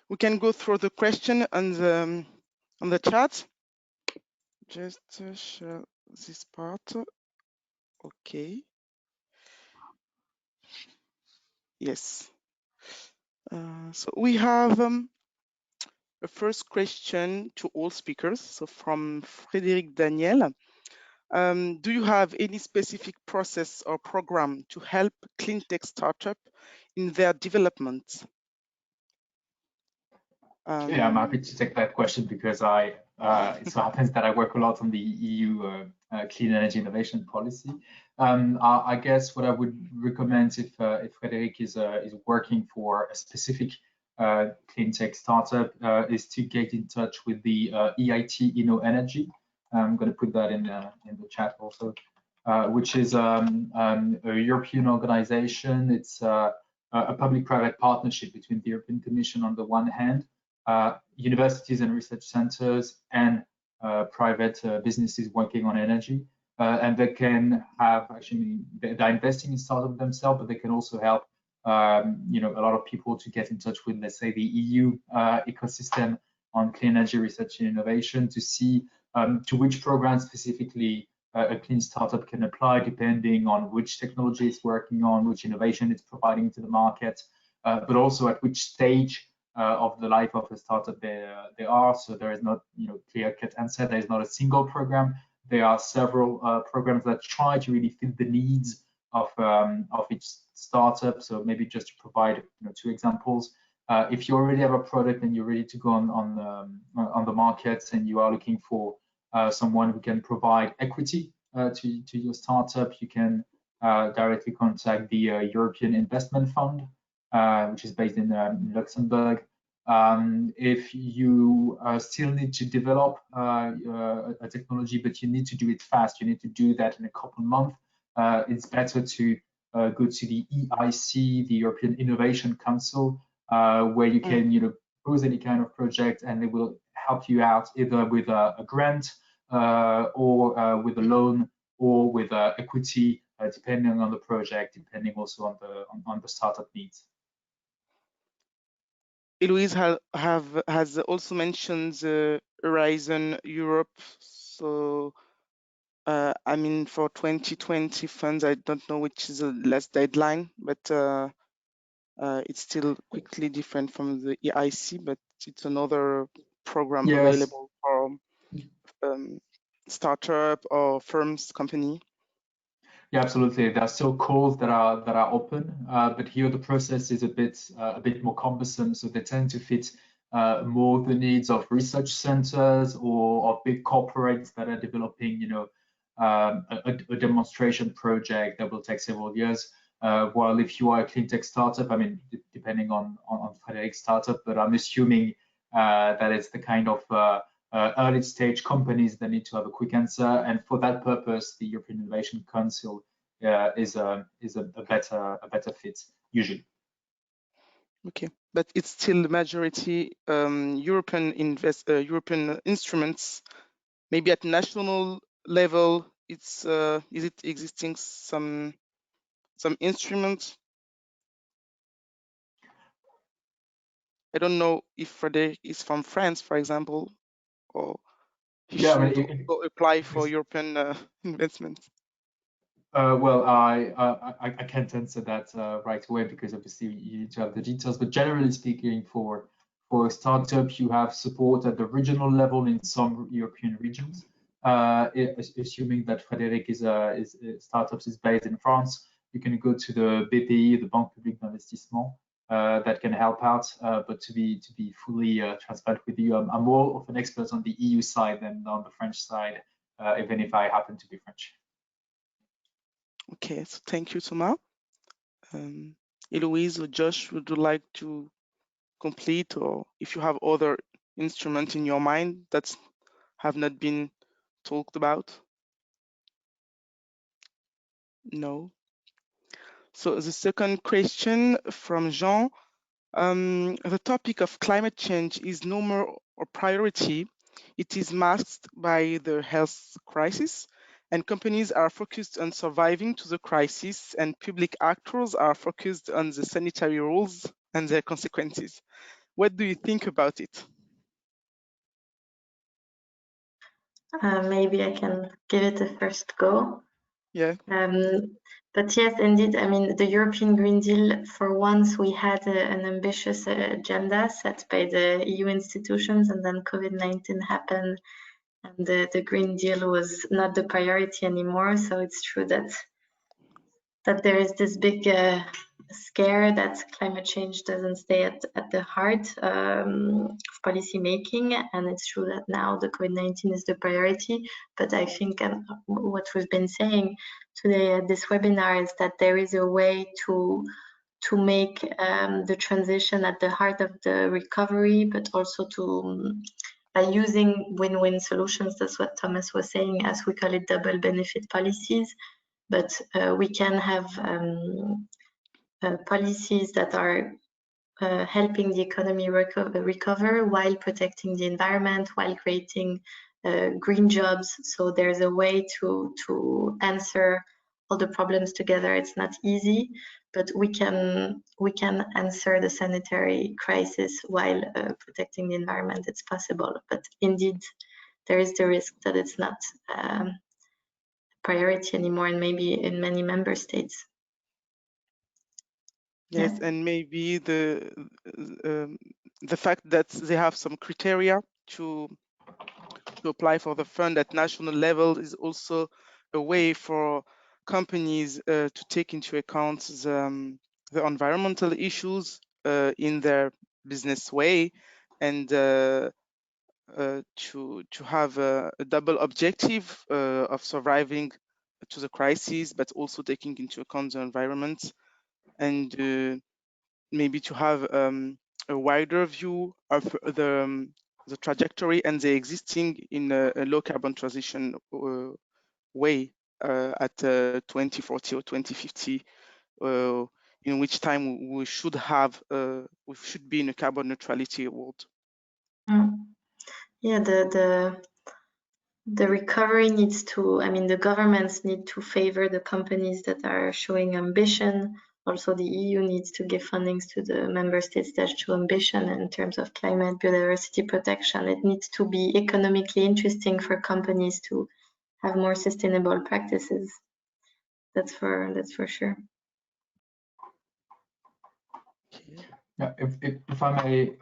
we can go through the question on the chat. Just share this part. Okay. Yes. So we have a first question to all speakers. So from Frédéric Daniel. Do you have any specific process or program to help clean tech startup in their development? Yeah, I'm happy to take that question because it so happens that I work a lot on the EU clean energy innovation policy. I guess what I would recommend if Frédéric is working for a specific clean tech startup is to get in touch with the EIT Inno Energy. I'm going to put that in the chat also, which is a European organization. It's a public-private partnership between the European Commission on the one hand, universities and research centers, and private businesses working on energy. And they can have they're investing in startups themselves, but they can also help a lot of people to get in touch with, let's say, the EU ecosystem on clean energy research and innovation to see to which program specifically a clean startup can apply, depending on which technology it's working on, which innovation it's providing to the market, but also at which stage of the life of a startup they are. So there is not clear-cut answer. There is not a single program. There are several programs that try to really fit the needs of each startup. So maybe just to provide two examples. If you already have a product and you're ready to go on the markets and you are looking for someone who can provide equity to your startup, you can directly contact the European Investment Fund, which is based in Luxembourg. If you still need to develop a technology, but you need to do it fast, you need to do that in a couple of months, it's better to go to the EIC, the European Innovation Council, where you can propose any kind of project and they will help you out either with a grant or with a loan or with equity, depending on the project, depending also on the startup needs. Eloise has also mentioned Horizon Europe. So I mean, for 2020 funds, I don't know which is the last deadline, but it's still quickly different from the EIC, but it's another program available for startup or firms, company. Yeah, absolutely. There are still calls that are open, but here the process is a bit more cumbersome. So they tend to fit more the needs of research centers or of big corporates that are developing, a demonstration project that will take several years. While if you are a clean tech startup, I mean, depending on Frédéric's startup, but I'm assuming that it's the kind of early stage companies that need to have a quick answer. And for that purpose, the European Innovation Council is a better fit usually. Okay, but it's still the majority European instruments. Maybe at national level, it's is it existing some instruments? I don't know if Frédéric is from France, for example, or he should also apply for European investments. Well, I can't answer that right away because obviously you need to have the details. But generally speaking, for a startup, you have support at the regional level in some European regions. Assuming that Frédéric is startups is based in France, you can go to the BPI, the Banque Publique d'Investissement, that can help out. But to be fully transparent with you, I'm more of an expert on the EU side than on the French side, even if I happen to be French. Okay, so thank you, Thomas. Eloise or Josh, would you like to complete, or if you have other instruments in your mind that have not been talked about? No. So the second question from Jean, the topic of climate change is no more a priority. It is masked by the health crisis, and companies are focused on surviving to the crisis, and public actors are focused on the sanitary rules and their consequences. What do you think about it? Maybe I can give it a first go. Yeah. But yes, indeed, I mean, the European Green Deal, for once, we had an ambitious agenda set by the EU institutions, and then COVID-19 happened, and the Green Deal was not the priority anymore. So it's true that there is this big scare that climate change doesn't stay at the heart of policy making, and it's true that now the COVID-19 is the priority. But I think what we've been saying today at this webinar is that there is a way to make the transition at the heart of the recovery, but also to by using win-win solutions. That's what Thomas was saying, as we call it, double benefit policies. But we can have policies that are helping the economy recover while protecting the environment, while creating green jobs. So there's a way to answer all the problems together. It's not easy, but we can answer the sanitary crisis while protecting the environment. It's possible, but indeed there is the risk that it's not priority anymore, and maybe in many member states. Yes, yeah. And maybe the fact that they have some criteria to apply for the fund at national level is also a way for companies to take into account the environmental issues in their business way, and to have a double objective of surviving to the crisis, but also taking into account the environment, and maybe to have a wider view of the trajectory and the existing in a low carbon transition way at 2040 or 2050, in which time we should be in a carbon neutrality world. Yeah, the recovery needs to, I mean, the governments need to favor the companies that are showing ambition. Also, the EU needs to give fundings to the member states that show ambition in terms of climate, biodiversity protection. It needs to be economically interesting for companies to have more sustainable practices. That's for sure. Yeah, if I may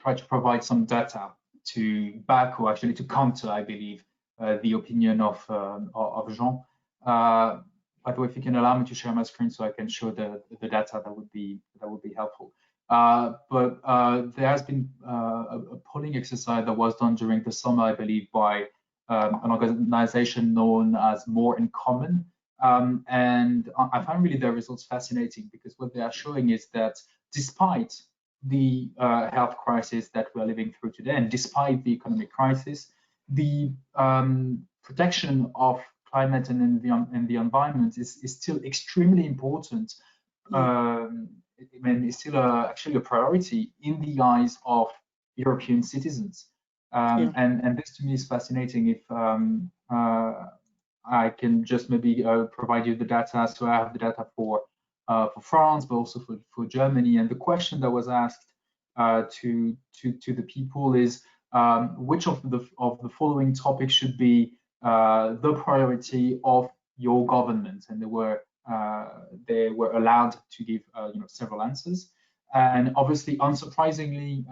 try to provide some data to back, or actually to counter, I believe, the opinion of Jean. By the way, if you can allow me to share my screen so I can show the data, that would be helpful. But there has been a polling exercise that was done during the summer, I believe, by an organization known as More in Common. And I find really their results fascinating, because what they are showing is that despite the health crisis that we're living through today, and despite the economic crisis, the protection of climate and the environment is still extremely important. I mean, it's still actually a priority in the eyes of European citizens. And this to me is fascinating. If I can just maybe provide you the data. So I have the data for France, but also for Germany. And the question that was asked to the people is, which of the following topics should be the priority of your government? And they were allowed to give several answers. And obviously, unsurprisingly,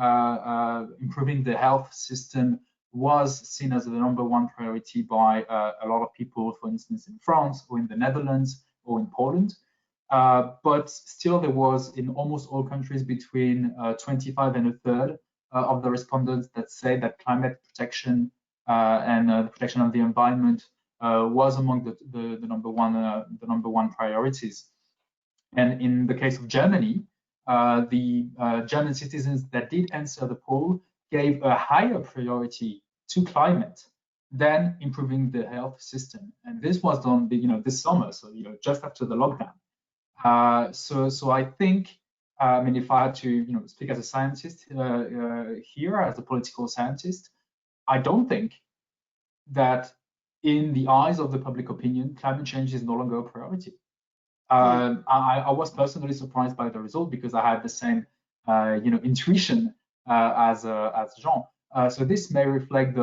improving the health system was seen as the #1 priority by a lot of people, for instance, in France or in the Netherlands or in Poland. But still, there was in almost all countries between 25 and a third of the respondents that say that climate protection and the protection of the environment was among the #1 priorities. And in the case of Germany, the German citizens that did answer the poll gave a higher priority to climate than improving the health system. And this was done, this summer, so just after the lockdown. So I think, I mean, if I had to, speak as a scientist here, as a political scientist, I don't think that in the eyes of the public opinion, climate change is no longer a priority. I was personally surprised by the result, because I had the same, intuition as Jean. So this may reflect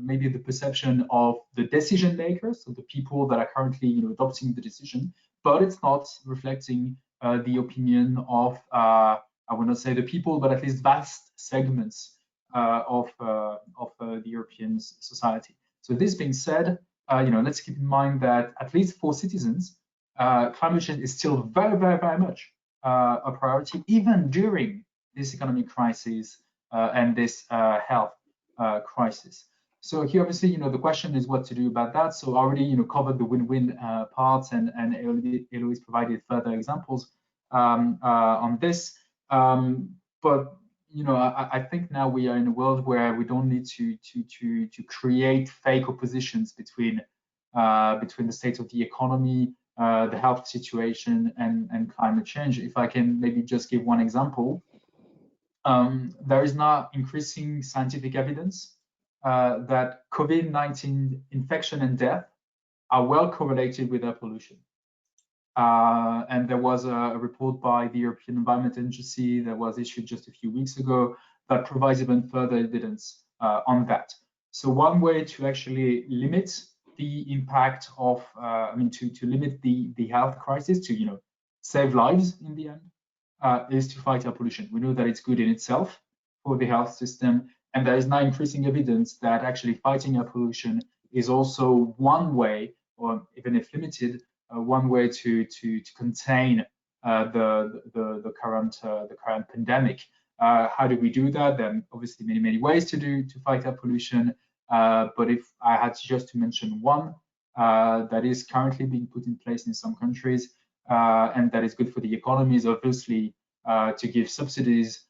maybe the perception of the decision makers, so the people that are currently adopting the decision, but it's not reflecting the opinion of I will not say the people, but at least vast segments of the European society. So this being said, let's keep in mind that at least for citizens, climate change is still very, very, very much a priority, even during this economic crisis and this health crisis. So here, obviously, the question is what to do about that. So I already, covered the win-win parts, and Eloise provided further examples on this. But I think now we are in a world where we don't need to create fake oppositions between the state of the economy, the health situation, and climate change. If I can maybe just give one example, there is now increasing scientific evidence that COVID-19 infection and death are well correlated with air pollution. And there was a report by the European Environment Agency that was issued just a few weeks ago that provides even further evidence on that. So one way to actually limit the impact of, to limit the health crisis, to save lives in the end, is to fight air pollution. We know that it's good in itself for the health system, and there is now increasing evidence that actually fighting air pollution is also one way, or even if limited, one way to contain the current pandemic. How do we do that? Then obviously many ways to fight air pollution. But if I had just to mention one that is currently being put in place in some countries, and that is good for the economy, is obviously to give subsidies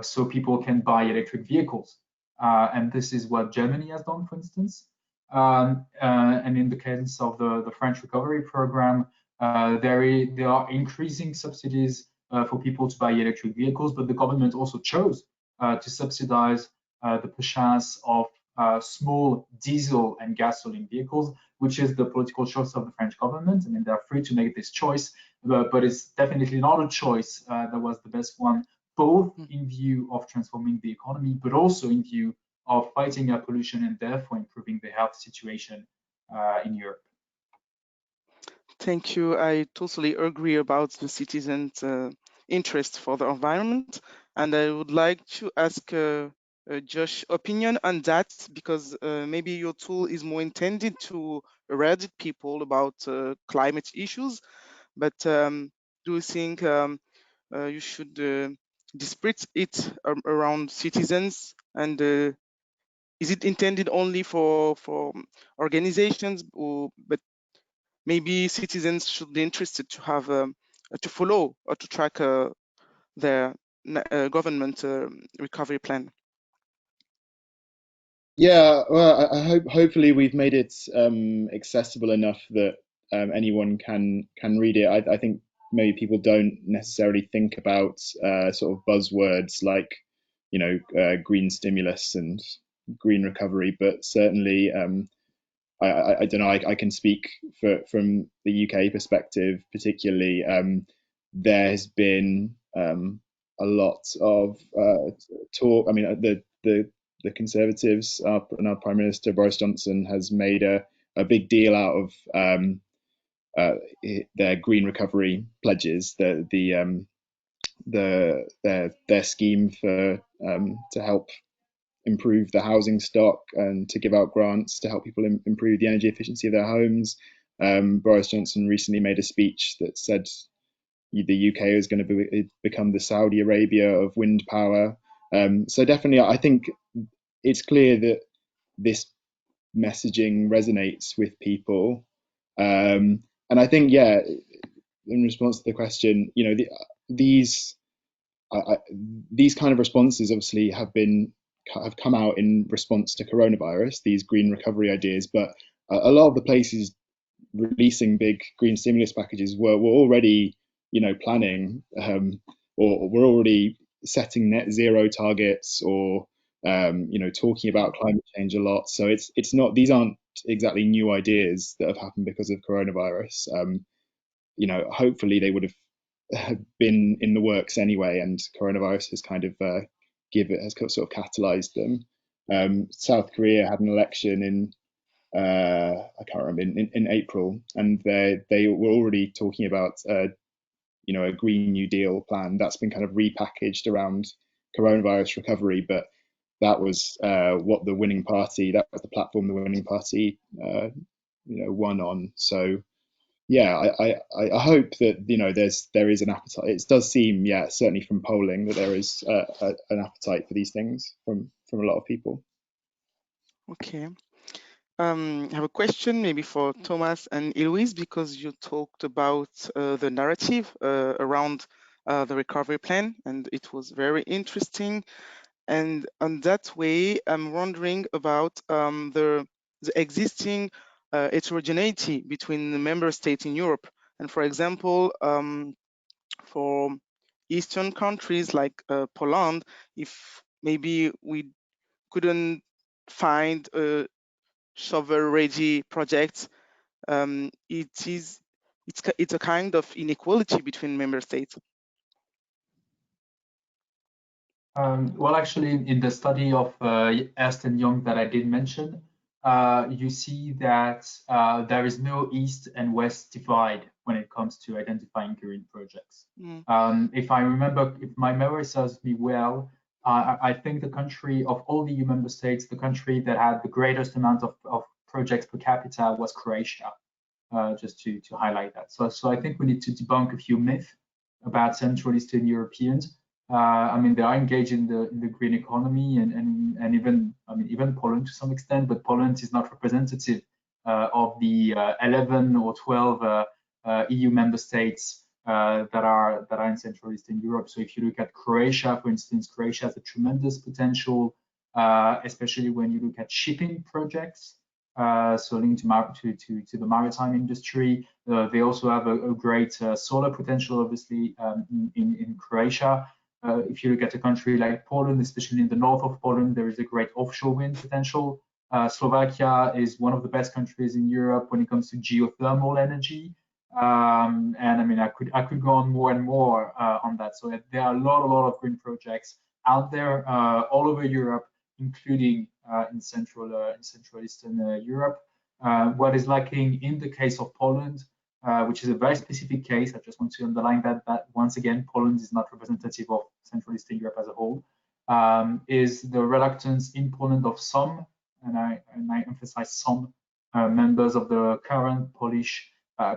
so people can buy electric vehicles. And this is what Germany has done, for instance. And in the case of the French recovery program, there are increasing subsidies for people to buy electric vehicles, but the government also chose to subsidize the purchase of small diesel and gasoline vehicles, which is the political choice of the French government. I mean, they're free to make this choice, but it's definitely not a choice that was the best one, both in view of transforming the economy, but also in view of fighting air pollution and therefore improving the health situation in Europe. Thank you. I totally agree about the citizens' interest for the environment, and I would like to ask Josh's opinion on that, because maybe your tool is more intended to eradicate people about climate issues, but do you think you should disperse it around citizens and is it intended only for organizations, but maybe citizens should be interested to have to follow or to track their government recovery plan? Yeah, well, I hope hopefully we've made it accessible enough that anyone can read it. I think maybe people don't necessarily think about sort of buzzwords like, you know, green stimulus and green recovery, but certainly I don't know. I can speak from the UK perspective, particularly. There has been a lot of talk. I mean, the Conservatives and our Prime Minister Boris Johnson has made a big deal out of their green recovery pledges. Their scheme for to help improve the housing stock and to give out grants to help people improve the energy efficiency of their homes. Boris Johnson recently made a speech that said the UK is going to become the Saudi Arabia of wind power. So definitely, I think it's clear that this messaging resonates with people. And I think, yeah, in response to the question, you know, these kind of responses obviously have come out in response to coronavirus, these green recovery ideas, but a lot of the places releasing big green stimulus packages were already, you know, planning or were already setting net zero targets or you know, talking about climate change a lot. So it's not, these aren't exactly new ideas that have happened because of coronavirus. You know, hopefully they would have been in the works anyway, and coronavirus has kind of has sort of catalyzed them. South Korea had an election in I can't remember in April, and they were already talking about you know, a Green New Deal plan that's been kind of repackaged around coronavirus recovery, but that was what the winning party, that was the platform the winning party you know, won on. So yeah, I hope that, you know, there is an appetite. It does seem, yeah, certainly from polling, that there is an appetite for these things from a lot of people. Okay. I have a question maybe for Thomas and Eloise, because you talked about the narrative around the recovery plan, and it was very interesting. And on that way, I'm wondering about the existing heterogeneity between the member states in Europe. And for example, for Eastern countries like Poland, if maybe we couldn't find a shovel-ready project, it's a kind of inequality between member states. Well, actually, in the study of Ernst & Young that I did mention, you see that there is no East and West divide when it comes to identifying green projects. If my memory serves me well, I think the country of all the EU member states, the country that had the greatest amount of projects per capita was Croatia, just to highlight that. So I think we need to debunk a few myths about Central Eastern Europeans. I mean, they are engaged in the green economy and even Poland to some extent, but Poland is not representative of the 11 or 12 EU member states that are in Central Eastern Europe. So if you look at Croatia, for instance, Croatia has a tremendous potential, especially when you look at shipping projects. So linked to the maritime industry. They also have a great solar potential, obviously, in Croatia. If you look at a country like Poland, especially in the north of Poland, there is a great offshore wind potential. Slovakia is one of the best countries in Europe when it comes to geothermal energy. And I mean, I could go on more and more on that. So there are a lot of green projects out there all over Europe, including in Central Eastern Europe. What is lacking in the case of Poland, which is a very specific case, I just want to underline that once again, Poland is not representative of Central Eastern Europe as a whole, is the reluctance in Poland of some, and I emphasize some, members of the current Polish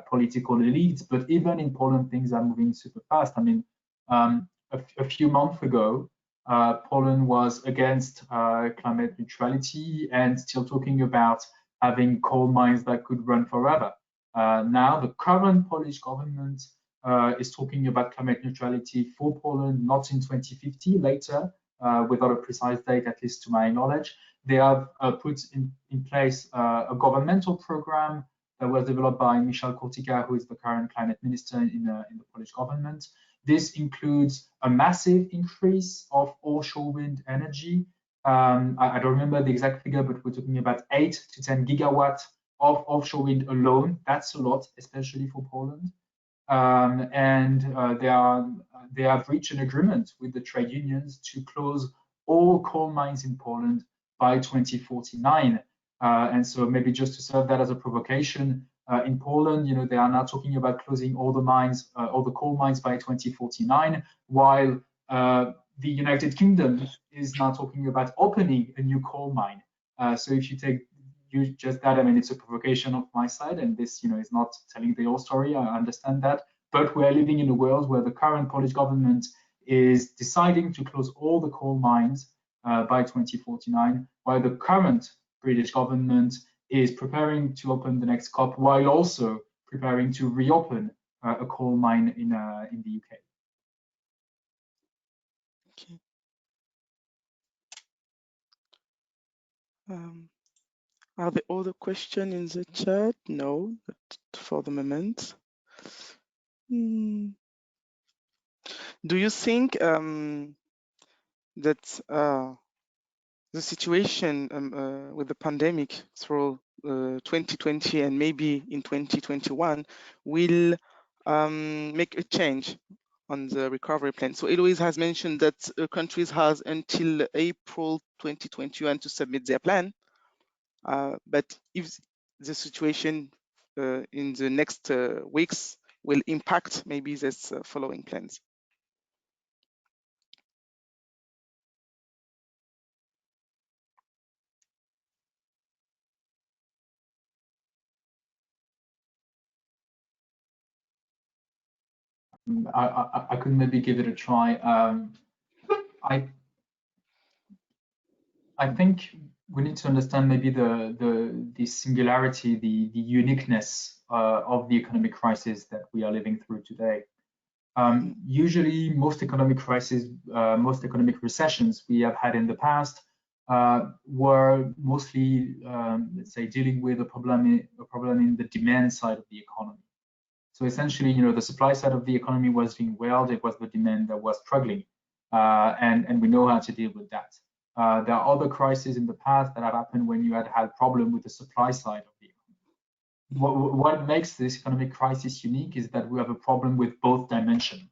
political elite. But even in Poland, things are moving super fast. I mean, a few months ago, Poland was against climate neutrality and still talking about having coal mines that could run forever. Now the current Polish government is talking about climate neutrality for Poland, not in 2050, later, without a precise date, at least to my knowledge. They have put in place a governmental program that was developed by Michał Kurtyka, who is the current climate minister in the Polish government. This includes a massive increase of offshore wind energy. I don't remember the exact figure, but we're talking about 8 to 10 gigawatts of offshore wind alone. That's a lot, especially for Poland. They have reached an agreement with the trade unions to close all coal mines in Poland by 2049. And so maybe just to serve that as a provocation, in Poland, they are now talking about closing all the mines, all the coal mines by 2049, while the United Kingdom is now talking about opening a new coal mine. So if you take just that, I mean, it's a provocation of my side, and this, is not telling the whole story. I understand that, but we're living in a world where the current Polish government is deciding to close all the coal mines by 2049, while the current British government is preparing to open the next COP, while also preparing to reopen a coal mine in the UK. Okay. Are there other questions in the chat? No, not for the moment. Do you think that the situation with the pandemic through 2020 and maybe in 2021 will make a change on the recovery plan? So Eloise has mentioned that countries has until April 2021 to submit their plan. But if the situation in the next weeks will impact maybe this following plans. I could maybe give it a try. I think we need to understand maybe the singularity, the uniqueness of the economic crisis that we are living through today. Usually, most economic crises, most economic recessions we have had in the past were mostly, let's say, dealing with a problem in the demand side of the economy. So essentially, the supply side of the economy was doing well. It was the demand that was struggling, and we know how to deal with that. There are other crises in the past that have happened when you had problem with the supply side of the economy. What makes this economic crisis unique is that we have a problem with both dimensions.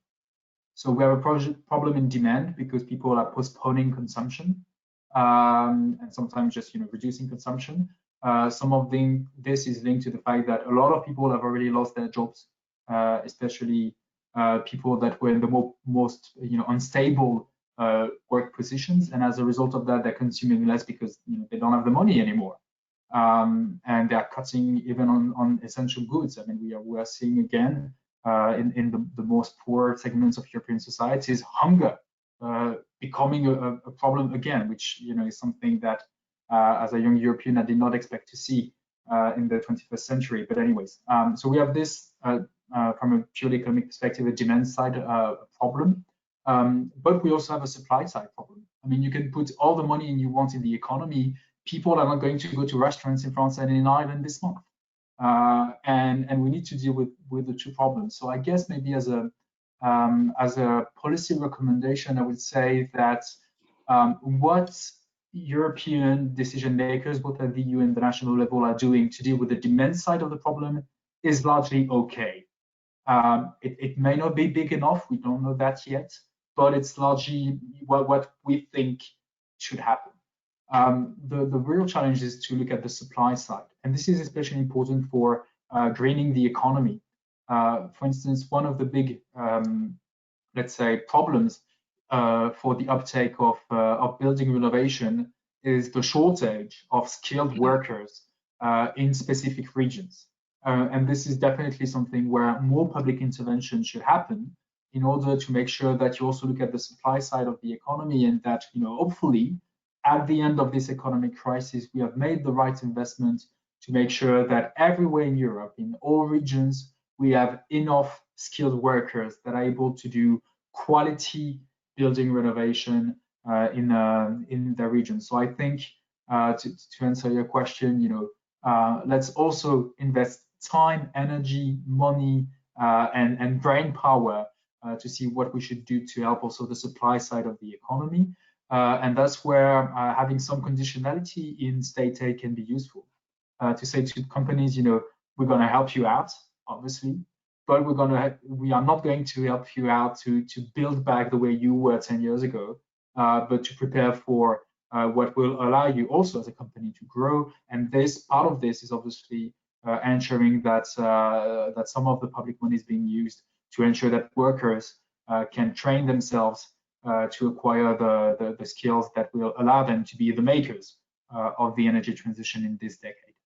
So we have a problem in demand because people are postponing consumption and sometimes just reducing consumption. Some of this is linked to the fact that a lot of people have already lost their jobs, especially people that were in the most unstable work positions, and as a result of that, they're consuming less because they don't have the money anymore, and they're cutting even on essential goods. I mean, we are seeing again in the most poor segments of European societies, hunger becoming a problem again, which is something that as a young European I did not expect to see in the 21st century. But anyways, so we have this from a purely economic perspective, a demand side problem. But we also have a supply side problem. I mean, you can put all the money you want in the economy. People are not going to go to restaurants in France and in Ireland this month. And we need to deal with the two problems. So I guess maybe as a policy recommendation, I would say that what European decision makers, both at the EU and the national level, are doing to deal with the demand side of the problem is largely okay. It may not be big enough, we don't know that yet, but it's largely what we think should happen. The real challenge is to look at the supply side, and this is especially important for greening the economy. For instance, one of the big, let's say, problems for the uptake of building renovation is the shortage of skilled workers in specific regions. And this is definitely something where more public intervention should happen in order to make sure that you also look at the supply side of the economy, and that, hopefully at the end of this economic crisis, we have made the right investment to make sure that everywhere in Europe, in all regions, we have enough skilled workers that are able to do quality building renovation in the region. So I think to answer your question, let's also invest time, energy, money, and brain power to see what we should do to help also the supply side of the economy. And that's where having some conditionality in state aid can be useful. To say to companies, we're going to help you out, obviously, but we are not going to help you out to build back the way you were 10 years ago, but to prepare for what will allow you also as a company to grow. And part of this is obviously ensuring that that some of the public money is being used to ensure that workers can train themselves to acquire the skills that will allow them to be the makers of the energy transition in this decade.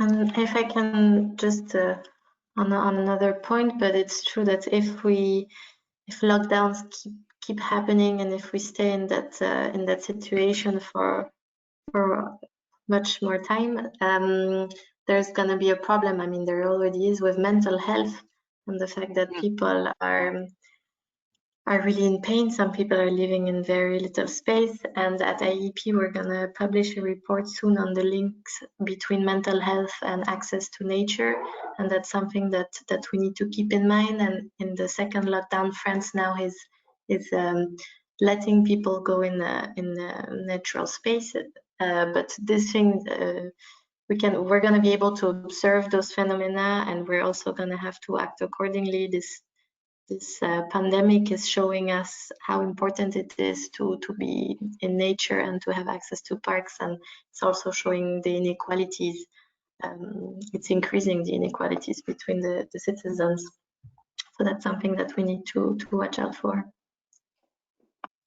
And if I can just on another point, but it's true that if lockdowns keep happening, and if we stay in that situation for much more time, there's going to be a problem. I mean, there already is with mental health, and the fact that people are really in pain. Some people are living in very little space, and at IEP we're going to publish a report soon on the links between mental health and access to nature, and that's something that we need to keep in mind. And in the second lockdown, France now is letting people go in natural spaces, but this thing we're going to be able to observe those phenomena, and we're also going to have to act accordingly. This pandemic is showing us how important it is to be in nature and to have access to parks, and it's also showing the inequalities. It's increasing the inequalities between the citizens. So that's something that we need to watch out for.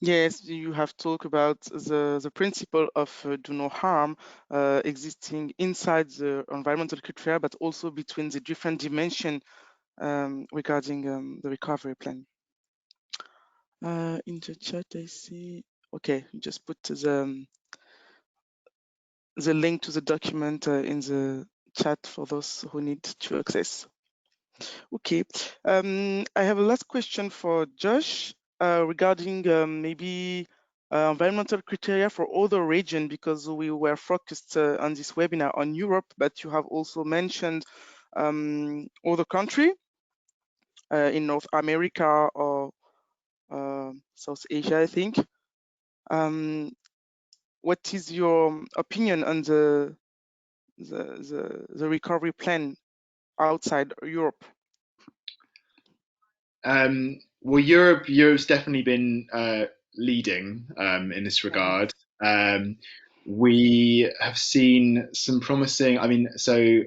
Yes, you have talked about the principle of do no harm existing inside the environmental criteria, but also between the different dimensions regarding the recovery plan. In the chat, I see. Okay, you just put the link to the document in the chat for those who need to access. Okay, I have a last question for Josh regarding maybe environmental criteria for other regions, because we were focused on this webinar on Europe, but you have also mentioned other countries in North America or South Asia, I think. What is your opinion on the recovery plan outside Europe? Well, Europe's definitely been leading in this regard. We have seen some promising. I mean, so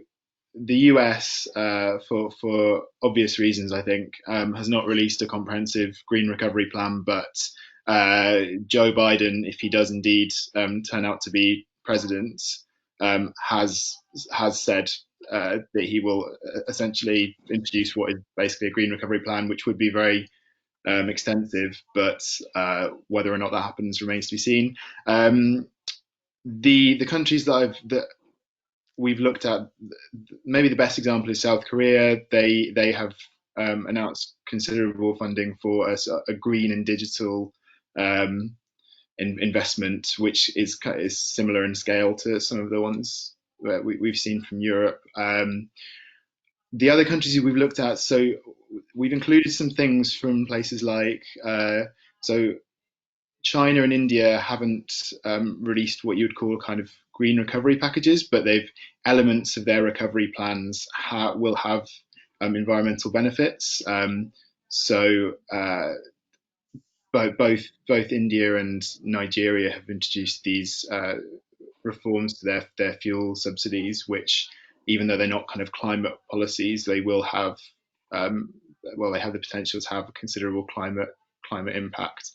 the US, for obvious reasons, I think, has not released a comprehensive green recovery plan, but Joe Biden, if he does indeed turn out to be president, has said that he will essentially introduce what is basically a green recovery plan, which would be very extensive, but whether or not that happens remains to be seen. The countries that we've looked at, maybe the best example is South Korea. They have announced considerable funding for a green and digital investment, which is similar in scale to some of the ones that we've seen from Europe. The other countries we've looked at, so we've included some things from places like, so China and India haven't released what you would call kind of green recovery packages, but elements of their recovery plans will have environmental benefits. So both India and Nigeria have introduced these reforms to their fuel subsidies, which, even though they're not kind of climate policies, they will have they have the potential to have a considerable climate impact.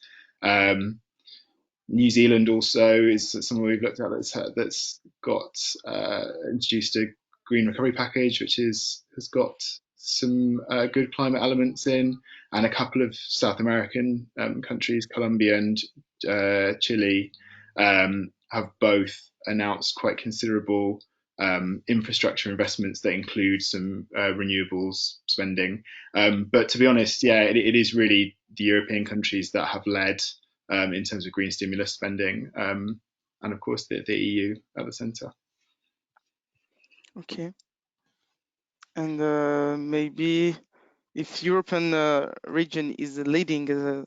New Zealand also is someone we've looked at that's got introduced a green recovery package, which has got some good climate elements in, and a couple of South American countries, Colombia and Chile, have both announced quite considerable infrastructure investments that include some renewables spending. But to be honest, yeah, it is really the European countries that have led in terms of green stimulus spending, and of course the EU at the centre. Okay. And maybe if European region is leading the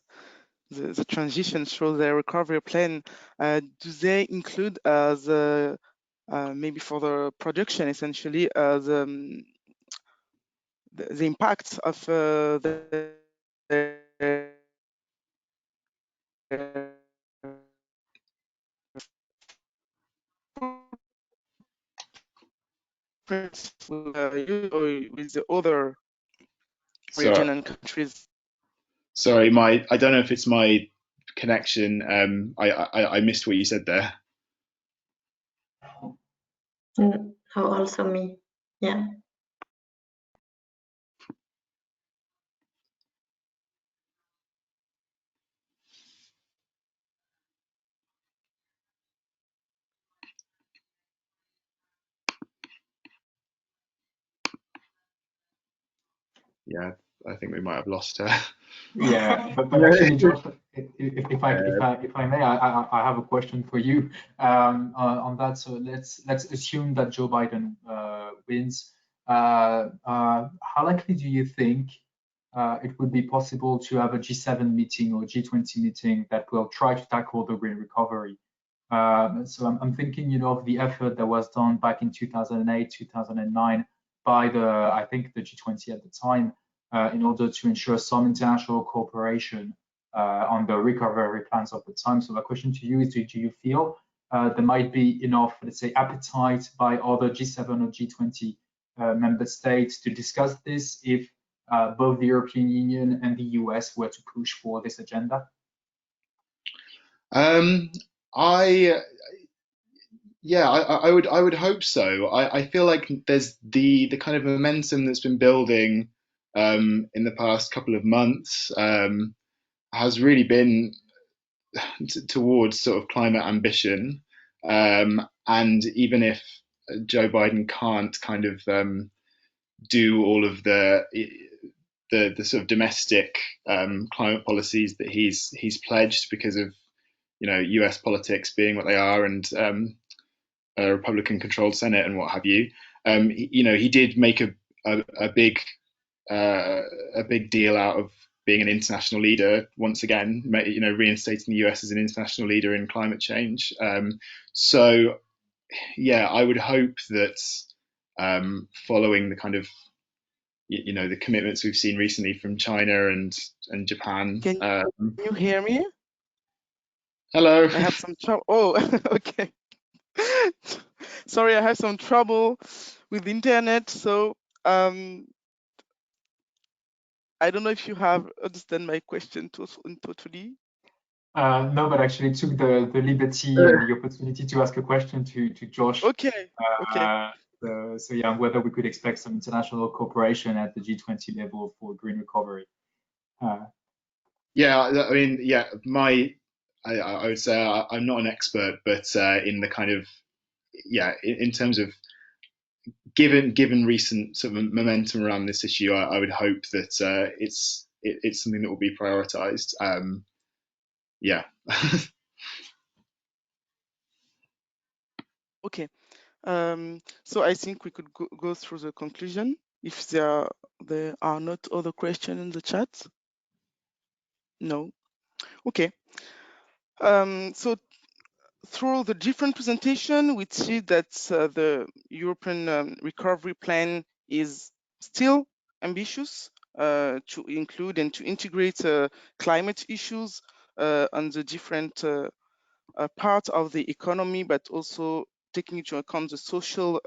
transition through their recovery plan, do they include the maybe for the production essentially the impact of the with the other region and countries? Sorry, I don't know if it's my connection. I missed what you said there. Also me, yeah. Yeah, I think we might have lost her. Yeah, but actually, Josh, if I may, I have a question for you on that. So let's assume that Joe Biden wins. How likely do you think it would be possible to have a G7 meeting or G20 meeting that will try to tackle the green recovery? So I'm thinking, of the effort that was done back in 2008, 2009 by I think the G20 at the time, in order to ensure some international cooperation on the recovery plans of the time. So my question to you is, do you feel there might be enough, let's say, appetite by other G7 or G20 member states to discuss this if both the European Union and the US were to push for this agenda? I would hope so. I feel like there's the kind of momentum that's been building in the past couple of months has really been towards sort of climate ambition. And even if Joe Biden can't kind of do all of the sort of domestic climate policies that he's pledged because of US politics being what they are, and a Republican-controlled Senate and what have you. He did make a big deal out of being an international leader once again. Reinstating the US as an international leader in climate change. So, yeah, I would hope that following the kind of the commitments we've seen recently from China and Japan. Can you hear me? Hello. I have some trouble. Oh, okay. Sorry, I have some trouble with the internet. So I don't know if you have understand my question totally. No, but actually took the liberty and the opportunity to ask a question to Josh. Okay. Okay. So yeah, whether we could expect some international cooperation at the G20 level for green recovery. Yeah, I mean, yeah, I would say I'm not an expert, but in the kind of, yeah, in terms of given recent sort of momentum around this issue, I would hope that it's something that will be prioritized. Yeah. Okay. So I think we could go through the conclusion if there are not other questions in the chat. No. Okay. So through the different presentation, we see that the European recovery plan is still ambitious to include and to integrate climate issues on the different part of the economy, but also taking into account the social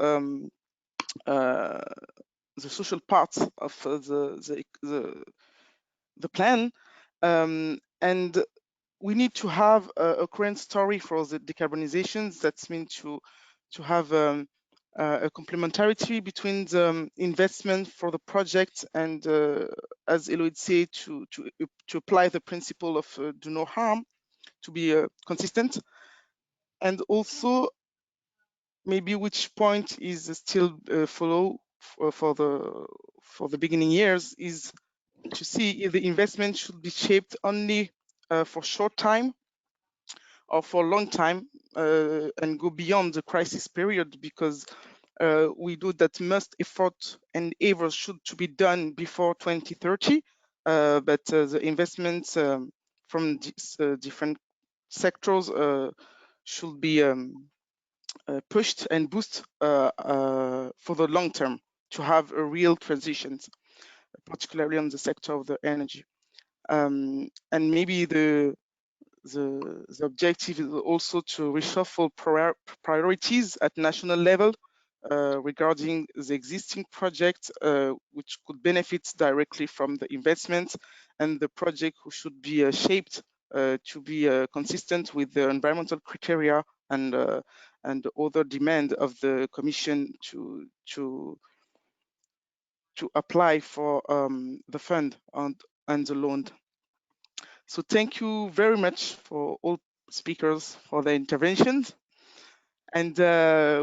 parts of the plan, and we need to have a current story for the decarbonization. That's mean to have a complementarity between the investment for the project and, as Eloise said, to apply the principle of do no harm, to be consistent, and also maybe which point is still follow for the beginning years is to see if the investment should be shaped only for short time or for a long time and go beyond the crisis period, because we do that most effort and efforts should to be done before 2030, but the investments from these, different sectors should be pushed and boosted for the long term to have a real transition, particularly on the sector of the energy. And maybe the objective is also to reshuffle priorities at national level regarding the existing project, which could benefit directly from the investment, and the project should be shaped to be consistent with the environmental criteria and other demand of the Commission to apply for the fund and the loan. So thank you very much for all speakers for their interventions. And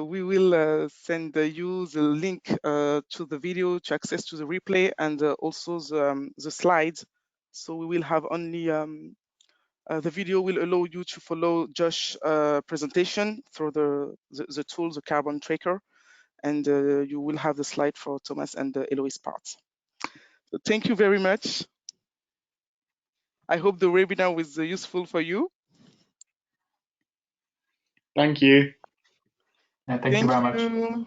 we will send you the link to the video to access to the replay and also the slides. So we will have only, the video will allow you to follow Josh's presentation through the tool, the Carbon Tracker, and you will have the slide for Thomas and the Eloise parts. So thank you very much. I hope the webinar was useful for you. Thank you. Thank you very much. Thank you.